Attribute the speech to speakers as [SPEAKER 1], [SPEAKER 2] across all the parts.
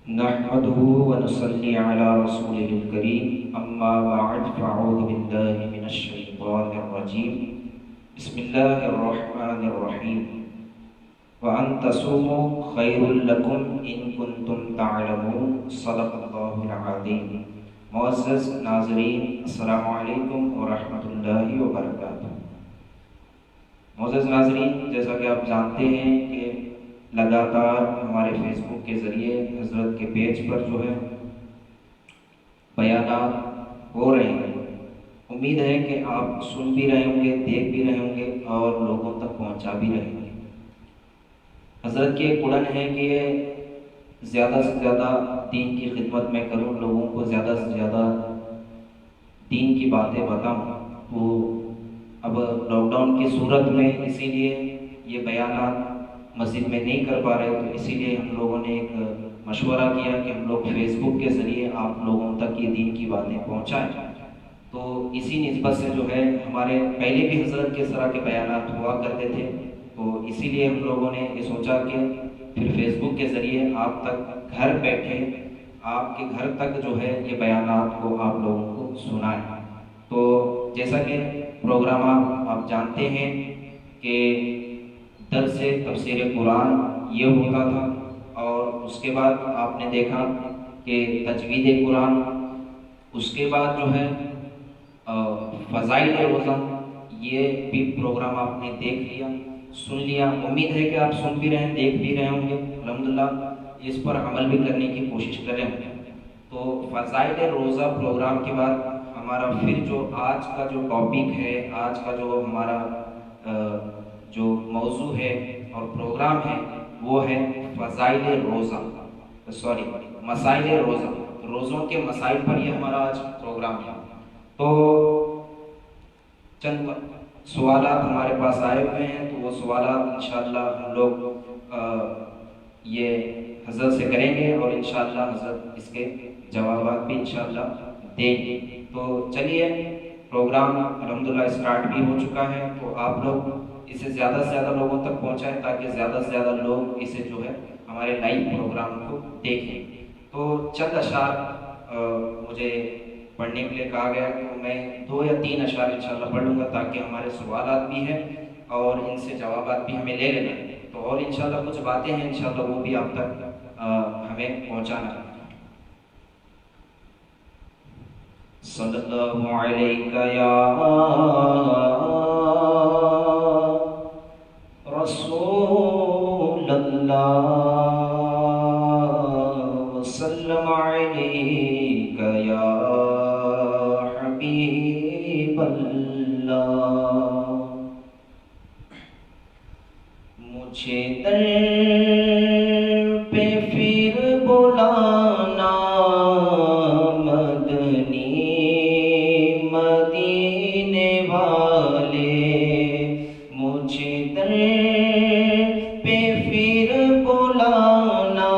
[SPEAKER 1] نحمده ونصلي على رسوله الكريم أما بعد فأعوذ بالله من الشيطان الرجيم بسم الله الرحمن الرحيم وأن تصوموا خير لكم إن كنتم تعلمون صدق الله العظيم. معزز ناظرین السلام علیکم ورحمۃ اللہ وبرکاتہ. معزز ناظرین، جیسا کہ آپ جانتے ہیں کہ لگاتار ہمارے فیس بک کے ذریعے حضرت کے پیج پر جو ہے بیانات ہو رہے ہیں. امید ہے کہ آپ سن بھی رہے ہوں گے، دیکھ بھی رہے ہوں گے اور لوگوں تک پہنچا بھی رہے ہوں گے. حضرت کی ایک اڑن ہے کہ زیادہ سے زیادہ دین کی خدمت میں کروں، لوگوں کو زیادہ سے زیادہ دین کی باتیں بتاؤں. تو اب لاک ڈاؤن کی صورت میں اسی لیے یہ بیانات مسجد میں نہیں کر پا رہے، تو اسی لیے ہم لوگوں نے ایک مشورہ کیا کہ ہم لوگ فیس بک کے ذریعے آپ لوگوں تک یہ دین کی باتیں پہنچائیں. تو اسی نسبت سے جو ہے ہمارے پہلے بھی حضرت کے اس طرح کے بیانات ہوا کرتے تھے، تو اسی لیے ہم لوگوں نے یہ سوچا کہ پھر فیس بک کے ذریعے آپ تک گھر بیٹھے آپ کے گھر تک جو ہے یہ بیانات کو آپ لوگوں کو سنائیں. تو جیسا کہ پروگرام آپ جانتے ہیں کہ درس تفسیر قرآن یہ ہوتا تھا، اور اس کے بعد آپ نے دیکھا کہ تجوید قرآن، اس کے بعد جو ہے فضائل روزہ، یہ بھی پروگرام آپ نے دیکھ لیا، سن لیا. امید ہے کہ آپ سن بھی رہے ہیں، دیکھ بھی رہے ہوں گے. الحمدللہ اس پر عمل بھی کرنے کی کوشش کریں. تو فضائل روزہ پروگرام کے بعد ہمارا پھر جو آج کا جو ٹاپک ہے، آج کا جو ہمارا جو موضوع ہے اور پروگرام ہے وہ ہے فضائل روزہ، مسائل روزہ، روزوں کے مسائل پر یہ ہمارا آج پروگرام ہے. تو چند سوالات ہمارے پاس آئے ہوئے ہیں، تو وہ سوالات انشاءاللہ ہم لوگ یہ حضرت سے کریں گے اور انشاءاللہ حضرت اس کے جوابات بھی انشاءاللہ دیں گے. تو چلیے پروگرام الحمدللہ اسٹارٹ بھی ہو چکا ہے. تو آپ لوگ اسے زیادہ سے زیادہ لوگوں تک پہنچائیں تاکہ زیادہ سے زیادہ لوگ اسے جو ہے ہمارے لائیو پروگرام کو دیکھیں. تو چند اشعار مجھے پڑھنے کے لیے کہا گیا، تو میں 2 یا 3 اشعار انشاءاللہ پڑھ لوں گا تاکہ ہمارے سوالات بھی ہیں اور ان سے جوابات بھی ہمیں لے لینا ہے. تو اور انشاءاللہ کچھ باتیں ہیں انشاءاللہ وہ بھی آپ تک ہمیں پہنچانا ہے. صلی اللہ علیہ یا رسول اللہ وسلم علیک یا حبیب اللہ. مجھے در پہ پھر بلانا مدنی مدینے والے، مجھے در پہ پھر بلانا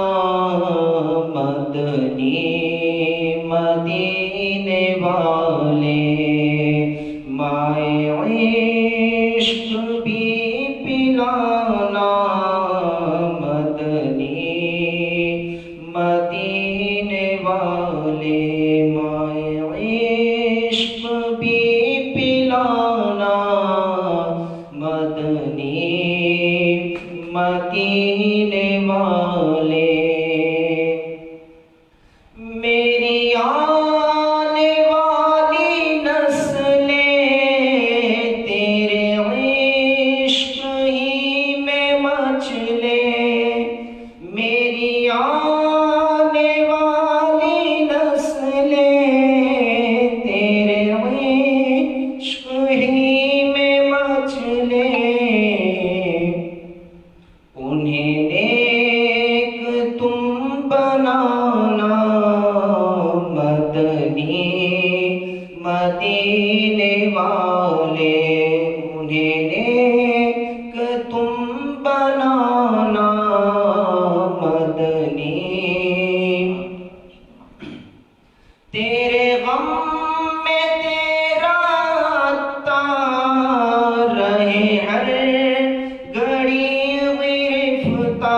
[SPEAKER 1] مدنی مدینے والے. مائے عشق بھی پلانا مدنی مدینے والے. مائے عشق بھی پلانا مدنی مدینے والے. میری آنے والی نسلیں تیرے عشق ہی میں مچلے. میری آنے والی نسلیں تیرے عشق ہی میں مچلے. انہیں نیک تم بنانا مدنی مدینے والے. انہیں نیک تم بنانا مدنی. تیرے غم میں تیرا عطار رہے ہر گھڑی گرفتار.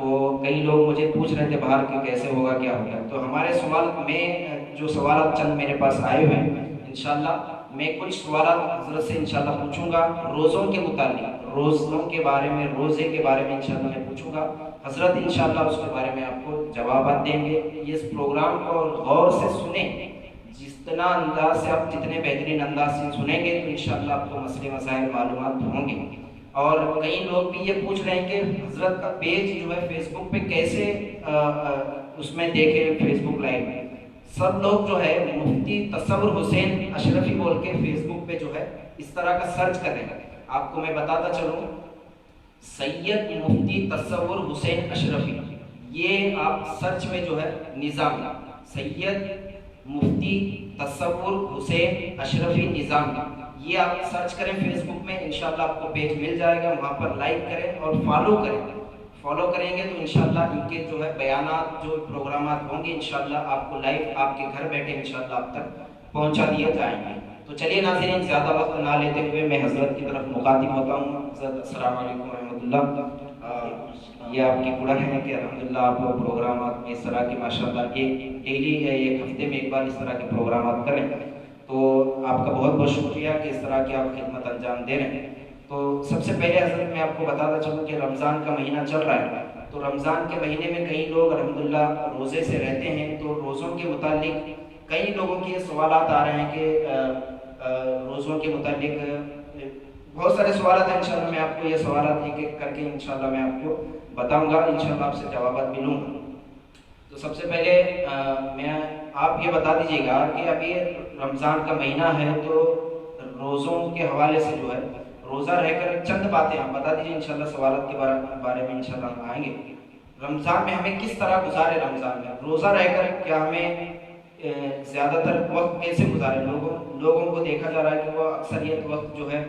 [SPEAKER 1] تو کئی لوگ مجھے پوچھ رہے تھے باہر کہ کیسے ہوگا کیا ہوگا، تو ہمارے سوال میں جو سوالات چند میرے پاس آئے ہوئے ہیں انشاءاللہ میں کچھ سوالات حضرت سے انشاءاللہ پوچھوں گا روزوں کے متعلق، روزوں کے بارے میں، روزے کے بارے میں انشاءاللہ میں پوچھوں گا، حضرت انشاءاللہ اس کے بارے میں آپ کو جوابات دیں گے۔ اس پروگرام کو غور سے سنیں، جتنا انداز سے آپ جتنے بہترین انداز سے سنیں گے تو انشاءاللہ آپ کو مسئلے مسائل معلومات ہوں گے۔ اور کئی لوگ بھی یہ پوچھ رہے ہیں کہ حضرت کا پیج جو ہے فیس بک پہ کیسے اس میں دیکھیں، فیس بک لائیو میں سب لوگ جو ہے مفتی تصور حسین اشرفی بول کے فیس بک پہ جو ہے اس طرح کا سرچ کریں۔ آپ کو میں بتاتا چلوں، سید مفتی تصور حسین اشرفی، یہ آپ سرچ میں جو ہے نظام سید مفتی تصور حسین اشرفی نظام، یہ آپ سرچ کریں فیس بک میں، انشاءاللہ آپ کو پیج مل جائے گا، وہاں پر لائک کریں اور فالو کریں۔ فالو کریں گے تو انشاءاللہ ان کے جو ہے بیانات، جو پروگرامات ہوں گے انشاءاللہ آپ کو لائیو آپ کے گھر بیٹھے انشاءاللہ آپ تک پہنچا دیے جائیں گے۔ تو چلیے ناظرین، زیادہ وقت نہ لیتے ہوئے میں حضرت کی طرف مخاطب ہوتا ہوں۔ حضرت السلام علیکم ورحمۃ اللہ۔ یہ آپ کی قرآن ہے کہ الحمدللہ آپ پروگرامات میں اس طرح کے ماشاءاللہ ایک ڈیلی ہے، ایک ہفتے میں ایک بار اس طرح کے پروگرامات کریں، تو آپ کا بہت بہت شکریہ کہ اس طرح کی آپ خدمت انجام دے رہے ہیں۔ تو سب سے پہلے حضرت میں آپ کو بتاتا چلوں کہ رمضان کا مہینہ چل رہا ہے، تو رمضان کے مہینے میں کئی لوگ الحمدللہ روزے سے رہتے ہیں، تو روزوں کے متعلق کئی لوگوں کے سوالات آ رہے ہیں کہ روزوں کے متعلق بہت سارے سوالات ہیں، انشاءاللہ میں آپ کو یہ سوالات ایک ایک کر کے انشاءاللہ میں آپ کو بتاؤں گا، انشاءاللہ آپ سے جوابات ملوں گا۔ تو سب سے پہلے میں آپ یہ بتا دیجیے گا کہ ابھی رمضان کا مہینہ ہے، تو روزوں کے حوالے سے جو ہے روزہ رہ کر چند باتیں آپ بتا دیجیے، انشاءاللہ سوالات کے بارے میں انشاءاللہ ہم آئیں گے۔ رمضان میں ہمیں کس طرح گزارے، رمضان میں روزہ رہ کر کیا ہمیں زیادہ تر وقت کیسے گزارے؟ لوگوں کو دیکھا جا رہا ہے کہ وہ اکثریت وقت جو ہے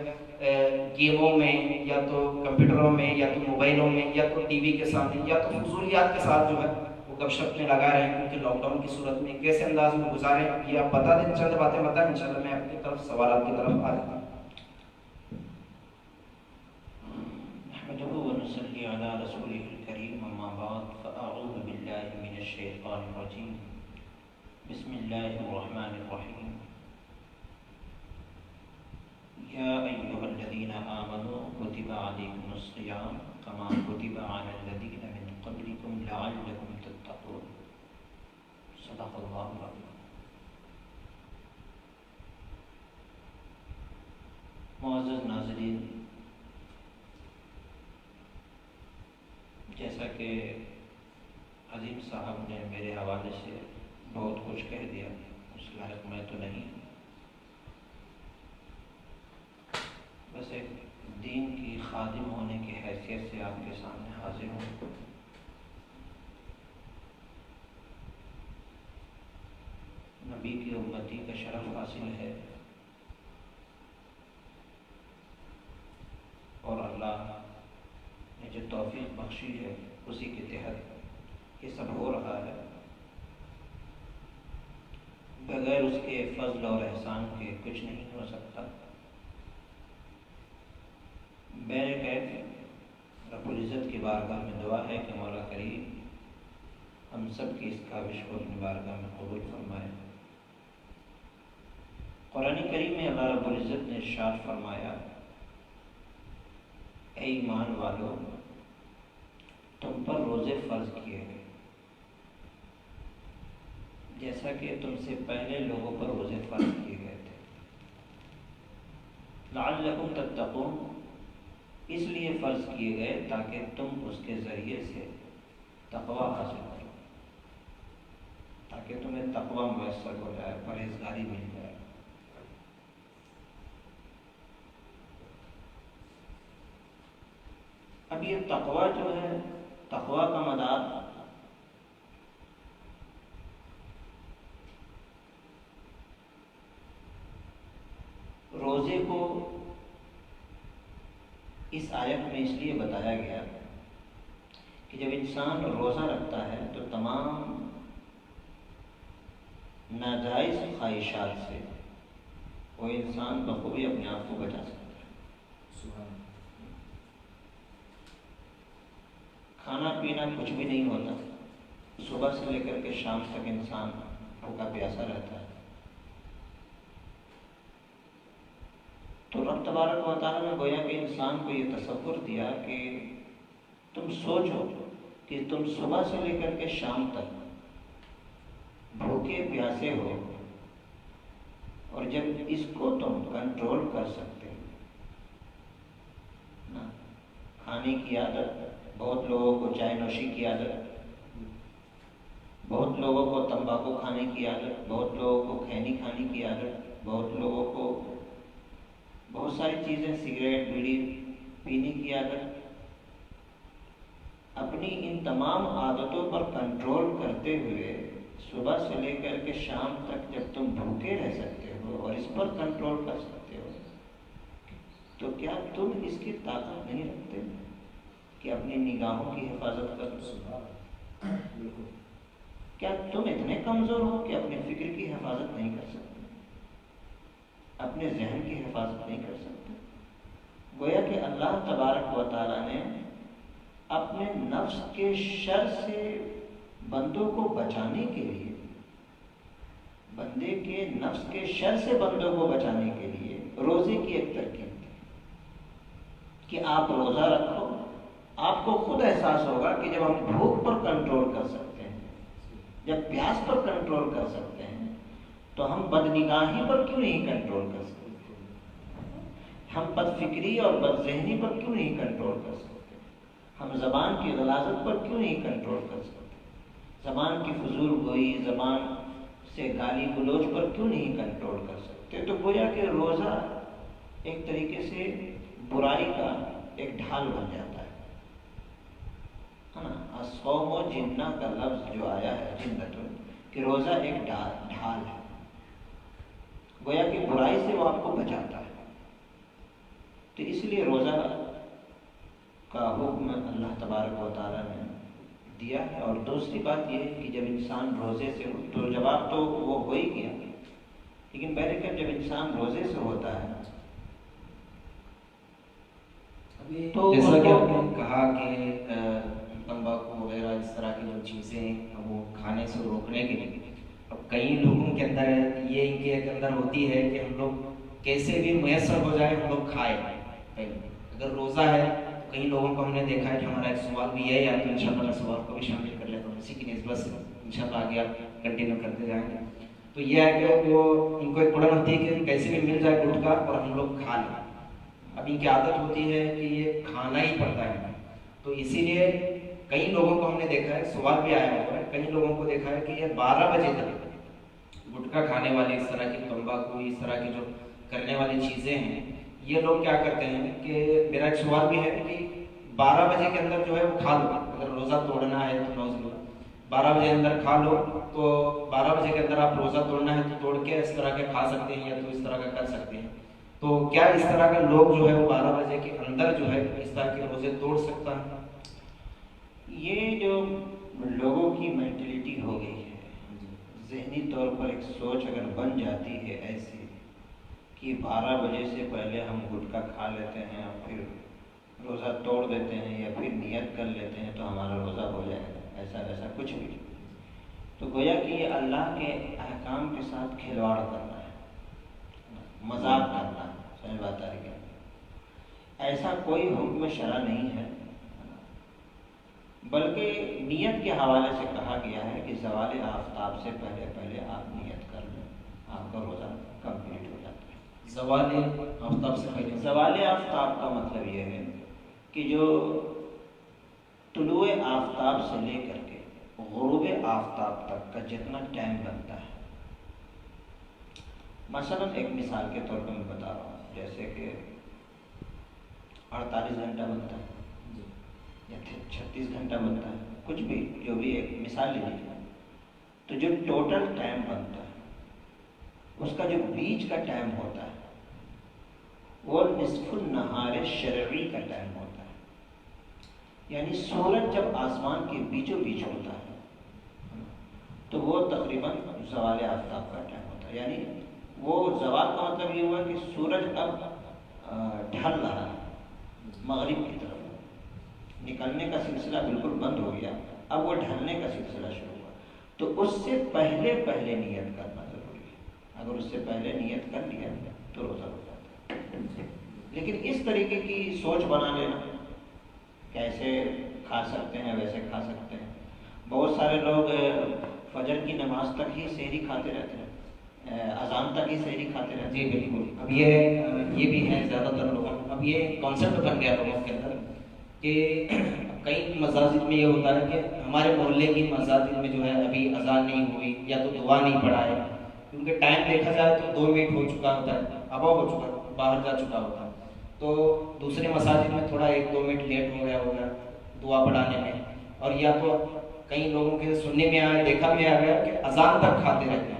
[SPEAKER 1] گیموں میں یا تو کمپیوٹروں میں یا تو موبائلوں میں یا تو ٹی وی کے سامنے یا تو فضولیات کے ساتھ جو ہے وہ گپ شپ میں لگا رہے ہیں، کیونکہ لاک ڈاؤن کی صورت میں کیسے انداز میں گزاریں یہ آپ بتا دیں، چند باتیں بتائیں، انشاءاللہ میں آپ کی طرف سوالات کی طرف آ جاتا ہوں۔
[SPEAKER 2] نحمده ونصلي على رسوله الكريم، أما بعد، فأعوذ بالله من الشيطان الرجيم، بسم الله الرحمن الرحيم، يا أيها الذين آمنوا كتب عليكم الصيام كما كتب على الذين من قبلكم لعلكم تتقون، صدق الله العظيم۔ معزز ناظرین، جیسا کہ عظیم صاحب نے میرے حوالے سے بہت کچھ کہہ دیا، اس لائق میں تو نہیں، بس ایک دین کی خادم ہونے کی حیثیت سے آپ کے سامنے حاضر ہوں۔ نبی کی امتی کا شرف حاصل ہے، اور اللہ نے جو توفیق بخشی ہے اسی کے تحت یہ سب ہو رہا ہے، بغیر اس کے فضل اور احسان کے کچھ نہیں ہو سکتا۔ بہرکیف رب العزت کی بارگاہ میں دعا ہے کہ مولا کریم ہم سب کی اس کاوش کو اپنی بارگاہ میں قبول فرمائے۔ قرآن کریم میں اللہ رب العزت نے ارشاد فرمایا، اے ایمان والو، تم پر روزے فرض کیے گئے جیسا کہ تم سے پہلے لوگوں پر روزے فرض کیے گئے تھے، لعلکم تتقون، اس لیے فرض کیے گئے تاکہ تم اس کے ذریعے سے تقوی حاصل کرو، تاکہ تمہیں تقوی میسر ہو جائے، پرہیزگاری مل جائے۔ اب یہ تقوی جو ہے، تقوی کا مدار روزے کو اس آیت میں اس لیے بتایا گیا کہ جب انسان روزہ رکھتا ہے تو تمام ناجائز خواہشات سے وہ انسان بخوبی اپنے آپ کو بچا سکتا ہے۔ کھانا پینا کچھ بھی نہیں ہوتا، صبح سے لے کر کے شام تک انسان بھوکا پیاسا رہتا ہے. تو رب تبارک و تعالیٰ نے گویا کہ انسان کو یہ تصور دیا کہ تم سوچو کہ تم صبح سے لے کر کے شام تک بھوکے پیاسے ہو، اور جب اس کو تم کنٹرول کر سکتے ہو نا، کھانے کی عادت، بہت لوگوں کو چائے نوشی کی عادت، بہت لوگوں کو تمباکو کھانے کی عادت، بہت لوگوں کو کھینی کھانے کی عادت، بہت لوگوں کو بہت ساری چیزیں، سگریٹ بیڑی پینے کی عادت. اپنی ان تمام عادتوں پر کنٹرول کرتے ہوئے صبح سے لے کر کے شام تک جب تم بھوکے رہ سکتے ہو اور اس پر کنٹرول کر سکتے ہو، تو کیا تم اس کی طاقت نہیں رکھتے کہ اپنی نگاہوں کی حفاظت کر سکتے؟ کیا تم اتنے کمزور ہو کہ اپنے فکر کی حفاظت نہیں کر سکتے، اپنے ذہن کی حفاظت نہیں کر سکتے؟ گویا کہ اللہ تبارک و تعالیٰ نے اپنے نفس کے شر سے بندوں کو بچانے کے لیے، بندے کے نفس کے شر سے بندوں کو بچانے کے لیے روزے کی ایک ترکیب دی کہ آپ روزہ رکھو. آپ کو خود احساس ہوگا کہ جب ہم بھوک پر کنٹرول کر سکتے ہیں، جب پیاس پر کنٹرول کر سکتے ہیں، تو ہم بدنگاہی پر کیوں نہیں کنٹرول کر سکتے؟ ہم بد فکری اور بد ذہنی پر کیوں نہیں کنٹرول کر سکتے؟ ہم زبان کی غلاظت پر کیوں نہیں کنٹرول کر سکتے؟ زبان کی فضول گوئی، زبان سے گالی گلوچ پر کیوں نہیں کنٹرول کر سکتے؟ تو گویا کہ روزہ ایک طریقے سے برائی کا ایک ڈھال بن جاتا ہے نا. الصوم و جنہ کا لفظ جو آیا ہے جنتوں، کہ روزہ ایک ڈھال ہے، گویا کہ برائی سے وہ آپ کو بچاتا ہے. تو اس لیے روزہ کا حکم اللہ تبارک و تعالیٰ نے دیا ہے. اور دوسری بات یہ ہے کہ جب انسان روزے سے، تو جواب تو وہ ہو ہی گیا، لیکن پہلے کہ جب انسان روزے سے ہوتا ہے تو
[SPEAKER 1] جیسا کہ آپ نے کہا کہ تمباکو وغیرہ اس طرح کی جو چیزیں وہ کھانے سے روکنے کے لیے، اب کئی لوگوں کے اندر یہ ان کے اندر ہوتی ہے کہ ہم لوگ کیسے بھی میسر ہو جائے ہم لوگ کھائیں. اگر روزہ ہے تو کئی لوگوں کو ہم نے دیکھا ہے کہ ہمارا ایک سوال بھی ہے، یا تو انشاءاللہ میں سوال کو بھی شامل کر لیتا ہوں اسی کی نسبت سے، انشاءاللہ آگے آپ کنٹینیو کرتے جائیں گے. تو یہ ہے کہ وہ ان کو ایک اڑن ہوتی ہے کہ کیسے بھی مل جائے گٹکا اور ہم لوگ کھا لیں. اب ان کی عادت ہوتی ہے کہ یہ کھانا ہی پڑتا ہے. تو اسی لیے کئی لوگوں کو ہم نے دیکھا ہے، سوال بھی آیا ہوا ہے، کئی لوگوں کو دیکھا ہے کہ یہ 12 بجے تک گٹکا کھانے والے، اس طرح کی تمباکو، اس طرح کی جو کرنے والی چیزیں ہیں، یہ لوگ کیا کرتے ہیں کہ میرا ایک سوال بھی ہے کہ 12 بجے کے اندر جو ہے وہ کھا لو. اگر روزہ توڑنا ہے تو 12 بجے اندر کھا لو، تو 12 بجے کے اندر آپ روزہ توڑنا ہے تو توڑ کے اس طرح کے کھا سکتے ہیں، یا تو اس طرح کا کر سکتے ہیں. تو کیا اس طرح کے لوگ جو ہے وہ 12 بجے کے اندر جو ہے اس طرح کے روزے توڑ سکتا ہے؟
[SPEAKER 2] یہ جو لوگوں کی مینٹلٹی ہو گئی ہے، ذہنی طور پر ایک سوچ اگر بن جاتی ہے ایسی کہ 12 بجے سے پہلے ہم گٹکا کھا لیتے ہیں اور پھر روزہ توڑ دیتے ہیں، یا پھر نیت کر لیتے ہیں تو ہمارا روزہ ہو جائے گا، ایسا کچھ بھی. تو گویا کہ یہ اللہ کے احکام کے ساتھ کھلواڑ کرنا ہے، مذاق کرنا ہے. سمجھ بات آ رہی ہے؟ ایسا کوئی حکم شرع نہیں ہے، بلکہ نیت کے حوالے سے کہا گیا ہے کہ زوال آفتاب سے پہلے آپ نیت کر لیں، آپ کا روزہ کمپلیٹ ہو جاتا ہے.
[SPEAKER 1] زوال آفتاب سے پہلے؟
[SPEAKER 2] زوال آفتاب کا مطلب یہ ہے کہ جو طلوع آفتاب سے لے کر کے غروب آفتاب تک کا جتنا ٹائم بنتا ہے. مثلا ایک مثال کے طور پر میں بتا رہا ہوں، جیسے کہ 48 گھنٹہ بنتا ہے یا 36 گھنٹہ بنتا ہے، کچھ بھی جو بھی ایک مثال لے لیجیے. تو جو ٹوٹل ٹائم بنتا ہے اس کا جو بیچ کا ٹائم ہوتا ہے وہ نصف النہار شرعی کا ٹائم ہوتا ہے. یعنی سورج جب آسمان کے بیچوں بیچ ہوتا ہے تو وہ تقریباً زوال آفتاب کا ٹائم ہوتا ہے. یعنی وہ زوال کا مطلب یہ ہوا کہ سورج اب ڈھل رہا ہے مغرب کی طرف. نکلنے کا سلسلہ بالکل بند ہو گیا، اب وہ ڈھلنے کا سلسلہ شروع ہوا، تو اس سے پہلے نیت کرنا ضروری ہے۔ اگر اس سے پہلے نیت کر لیا تو روزہ ہو جاتا ہے۔ لیکن اس طریقے کی سوچ بنا لینا، کیسے کھا سکتے ہیں ویسے کھا سکتے ہیں۔ بہت سارے لوگ فجر کی نماز تک ہی سحری کھاتے رہتے ہیں، اذان تک ہی سحری کھاتے رہتے ہیں۔
[SPEAKER 1] جی بالکل، اب یہ بھی ہے زیادہ تر لوگوں، اب یہ کانسیپٹ بن گیا لوگوں کے اندر کہ کئی مساجد میں یہ ہوتا ہے کہ ہمارے محلے کی مساجد میں جو ہے ابھی اذان نہیں ہوئی یا تو دعا نہیں پڑھا ہے، کیونکہ ٹائم دیکھا جائے تو 2 منٹ ہو چکا ہوتا ہے، ابا ہو چکا، باہر جا چکا ہوتا ہے، تو دوسرے مساجد میں تھوڑا 1-2 منٹ لیٹ ہو گیا ہوگا دعا پڑھانے میں، اور یا تو کئی لوگوں کے سننے میں آیا، دیکھا میں آ گیا کہ اذان تک کھاتے رہتے ہیں۔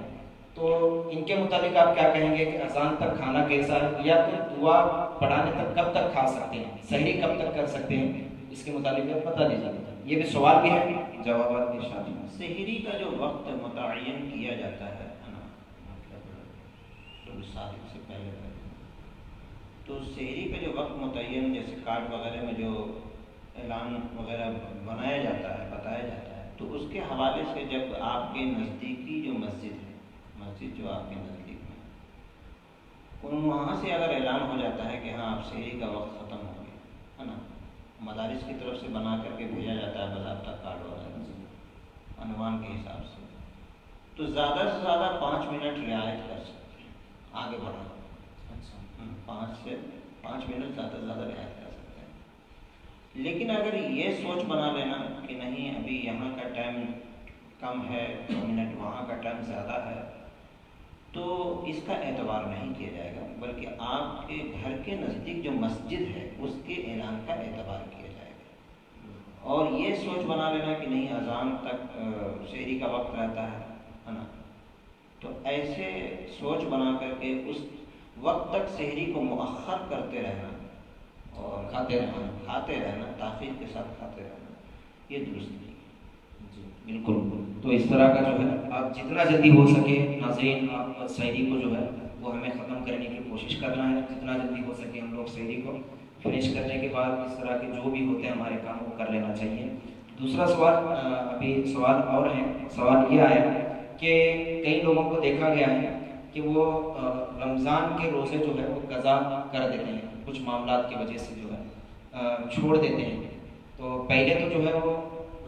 [SPEAKER 1] تو ان کے متعلق آپ کیا کہیں گے کہ اذان تک کھانا کیسا ہے، یا تو دعا پڑھانے تک کب تک کھا سکتے ہیں، سحری کب تک کر سکتے ہیں، اس کے متعلق آپ بتا دیجیے۔ یہ بھی سوال بھی ہے، جوابات بھی شامل ہیں۔
[SPEAKER 2] سحری کا جو وقت متعین کیا جاتا ہے نا، مطلب صادق سے پہلے تو سحری کا جو وقت متعین، جیسے کارڈ وغیرہ میں جو اعلان وغیرہ بنایا جاتا ہے، بتایا جاتا ہے، تو اس کے حوالے سے جب آپ کے نزدیکی جو مسجد ہے، مسجد جو آپ کے نزدیک میں، وہاں سے اگر اعلان ہو جاتا ہے کہ ہاں اب سحری کا وقت ختم ہو گیا ہے نا، مدارس کی طرف سے بنا کر کے بھیجا جاتا ہے باضابطہ کارڈ وغیرہ عنوان کے حساب سے، تو زیادہ سے زیادہ 5 منٹ رعایت کر سکتے ہیں، آگے بڑھا 5 منٹ زیادہ سے زیادہ رعایت کر سکتے ہیں۔ لیکن اگر یہ سوچ بنا لینا کہ نہیں ابھی یہاں کا ٹائم کم ہے، 2 منٹ وہاں کا ٹائم زیادہ ہے، تو اس کا اعتبار نہیں کیا جائے گا، بلکہ آپ کے گھر کے نزدیک جو مسجد ہے اس کے اعلان کا اعتبار کیا جائے گا۔ اور یہ سوچ بنا لینا کہ نہیں اذان تک سحری کا وقت رہتا ہے نا، تو ایسے سوچ بنا کر کے اس وقت تک سحری کو مؤخر کرتے رہنا اور کھاتے رہنا، تاخیر کے ساتھ کھاتے رہنا، یہ درست نہیں ہے۔
[SPEAKER 1] جی بالکل، تو اس طرح کا جو ہے آپ جتنا جلدی ہو سکے ناظرین، آپ سحری کو جو ہے وہ ہمیں ختم کرنے کی کوشش کرنا ہے، جتنا جلدی ہو سکے ہم لوگ سحری کو فنش کرنے کے بعد اس طرح کے جو بھی ہوتے ہیں ہمارے کام وہ کر لینا چاہیے۔ دوسرا سوال، ابھی سوال اور ہے، سوال یہ آیا کہ کئی لوگوں کو دیکھا گیا ہے کہ وہ رمضان کے روزے جو ہے وہ قضا کر دیتے ہیں، کچھ معاملات کی وجہ سے جو ہے چھوڑ دیتے ہیں۔ تو پہلے تو جو ہے وہ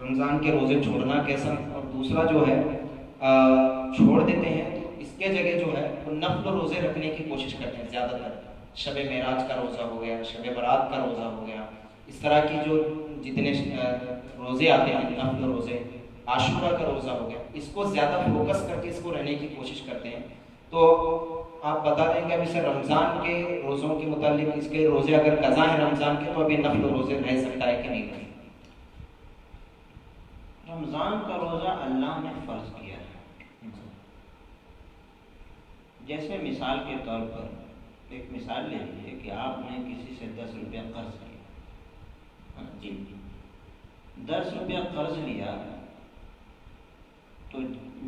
[SPEAKER 1] رمضان کے روزے چھوڑنا کیسا، اور دوسرا جو ہے چھوڑ دیتے ہیں تو اس کے جگہ جو ہے وہ نفل روزے رکھنے کی کوشش کرتے ہیں زیادہ تر، شب معراج کا روزہ ہو گیا، شب برات کا روزہ ہو گیا، اس طرح کی جو جتنے روزے آتے ہیں نفل روزے، عاشورہ کا روزہ ہو گیا، اس کو زیادہ فوکس کر کے اس کو رہنے کی کوشش کرتے ہیں۔ تو آپ بتا دیں کہ ابھی سر رمضان کے روزوں کے متعلق اس کے روزے اگر قضا ہیں رمضان کے تو ابھی نفل روزے رہ سکتا ہے کہ نہیں رہ؟
[SPEAKER 2] رمضان کا روزہ اللہ نے فرض کیا ہے، جیسے مثال کے طور پر ایک مثال لے لیجیے کہ آپ نے کسی سے 10 روپیہ قرض لیا، جی 10 روپیہ قرض لیا، تو